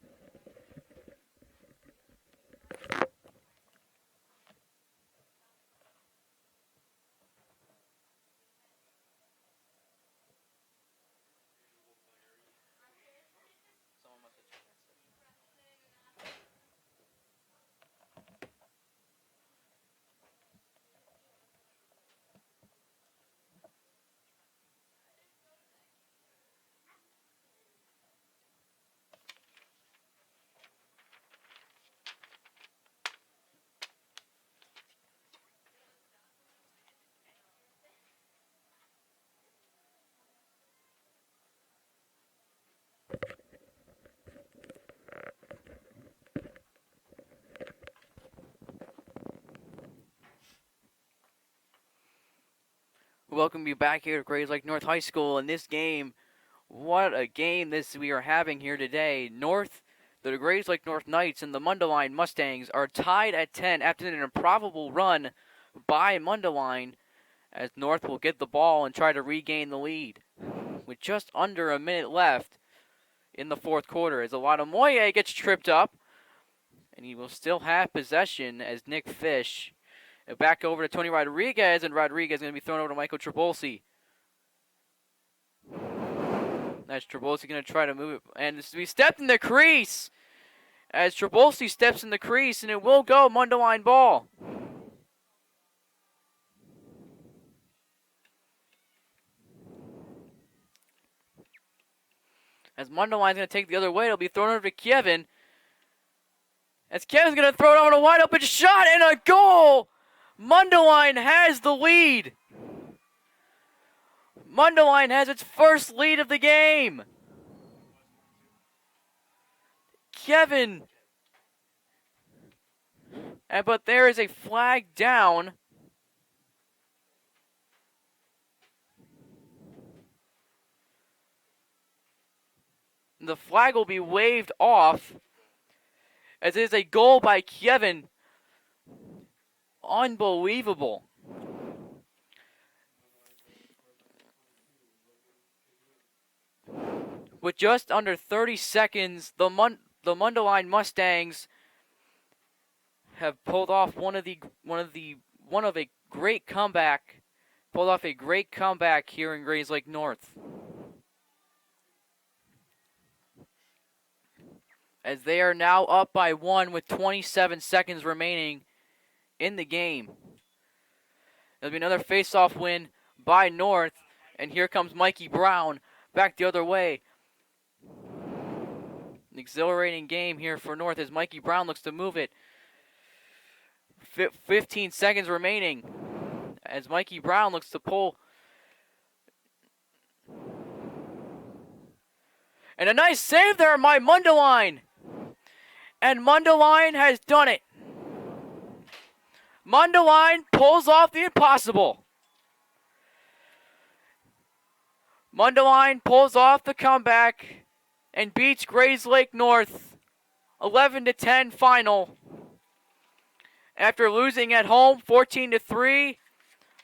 Welcome you back here to Grays Lake North High School. In this game, what a game we are having here today. The Grays Lake North Knights and the Mundelein Mustangs are tied at 10 after an improbable run by Mundelein, as North will get the ball and try to regain the lead with just under a minute left in the fourth quarter. As Alamoye gets tripped up, and he will still have possession as Nick Fish. Back over to Tony Rodriguez, and Rodriguez is going to be thrown over to Michael Trabolsi. That's Trabolsi going to try to move it, and we stepped in the crease as Trabolsi steps in the crease, and it will go Mundelein ball. As Mundelein's going to take the other way, it'll be thrown over to Kevin. As Kevin's going to throw it over a wide open shot and a goal! Mundelein has the lead. Mundelein has its first lead of the game. Kevin. But there is a flag down. The flag will be waved off as it is a goal by Kevin. Unbelievable. With just under 30 seconds, the Mundelein Mustangs have pulled off a great comeback. Pulled off a great comeback here in Grays Lake North. As they are now up by 1 with 27 seconds remaining in the game. There'll be another face-off win by North, and here comes Mikey Brown back the other way. An exhilarating game here for North as Mikey Brown looks to move it. 15 seconds remaining as Mikey Brown looks to pull. And a nice save there by Mundelein. And Mundelein has done it. Mundelein pulls off the impossible. Mundelein pulls off the comeback and beats Grayslake North 11-10 final. After losing at home 14-3,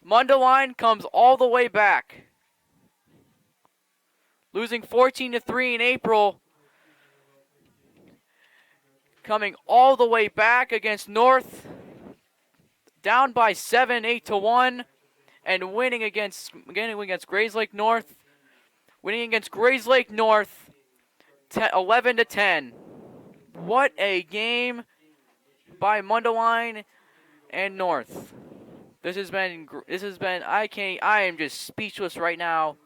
Mundelein comes all the way back. Losing 14-3 in April, coming all the way back against North, down by 7, 8-1, and winning against Grayslake North. Winning against Grayslake North 11-10. What a game by Mundelein and North. I am just speechless right now.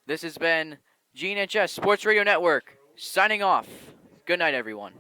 This has been GNHS Sports Radio Network signing off. Good night, everyone.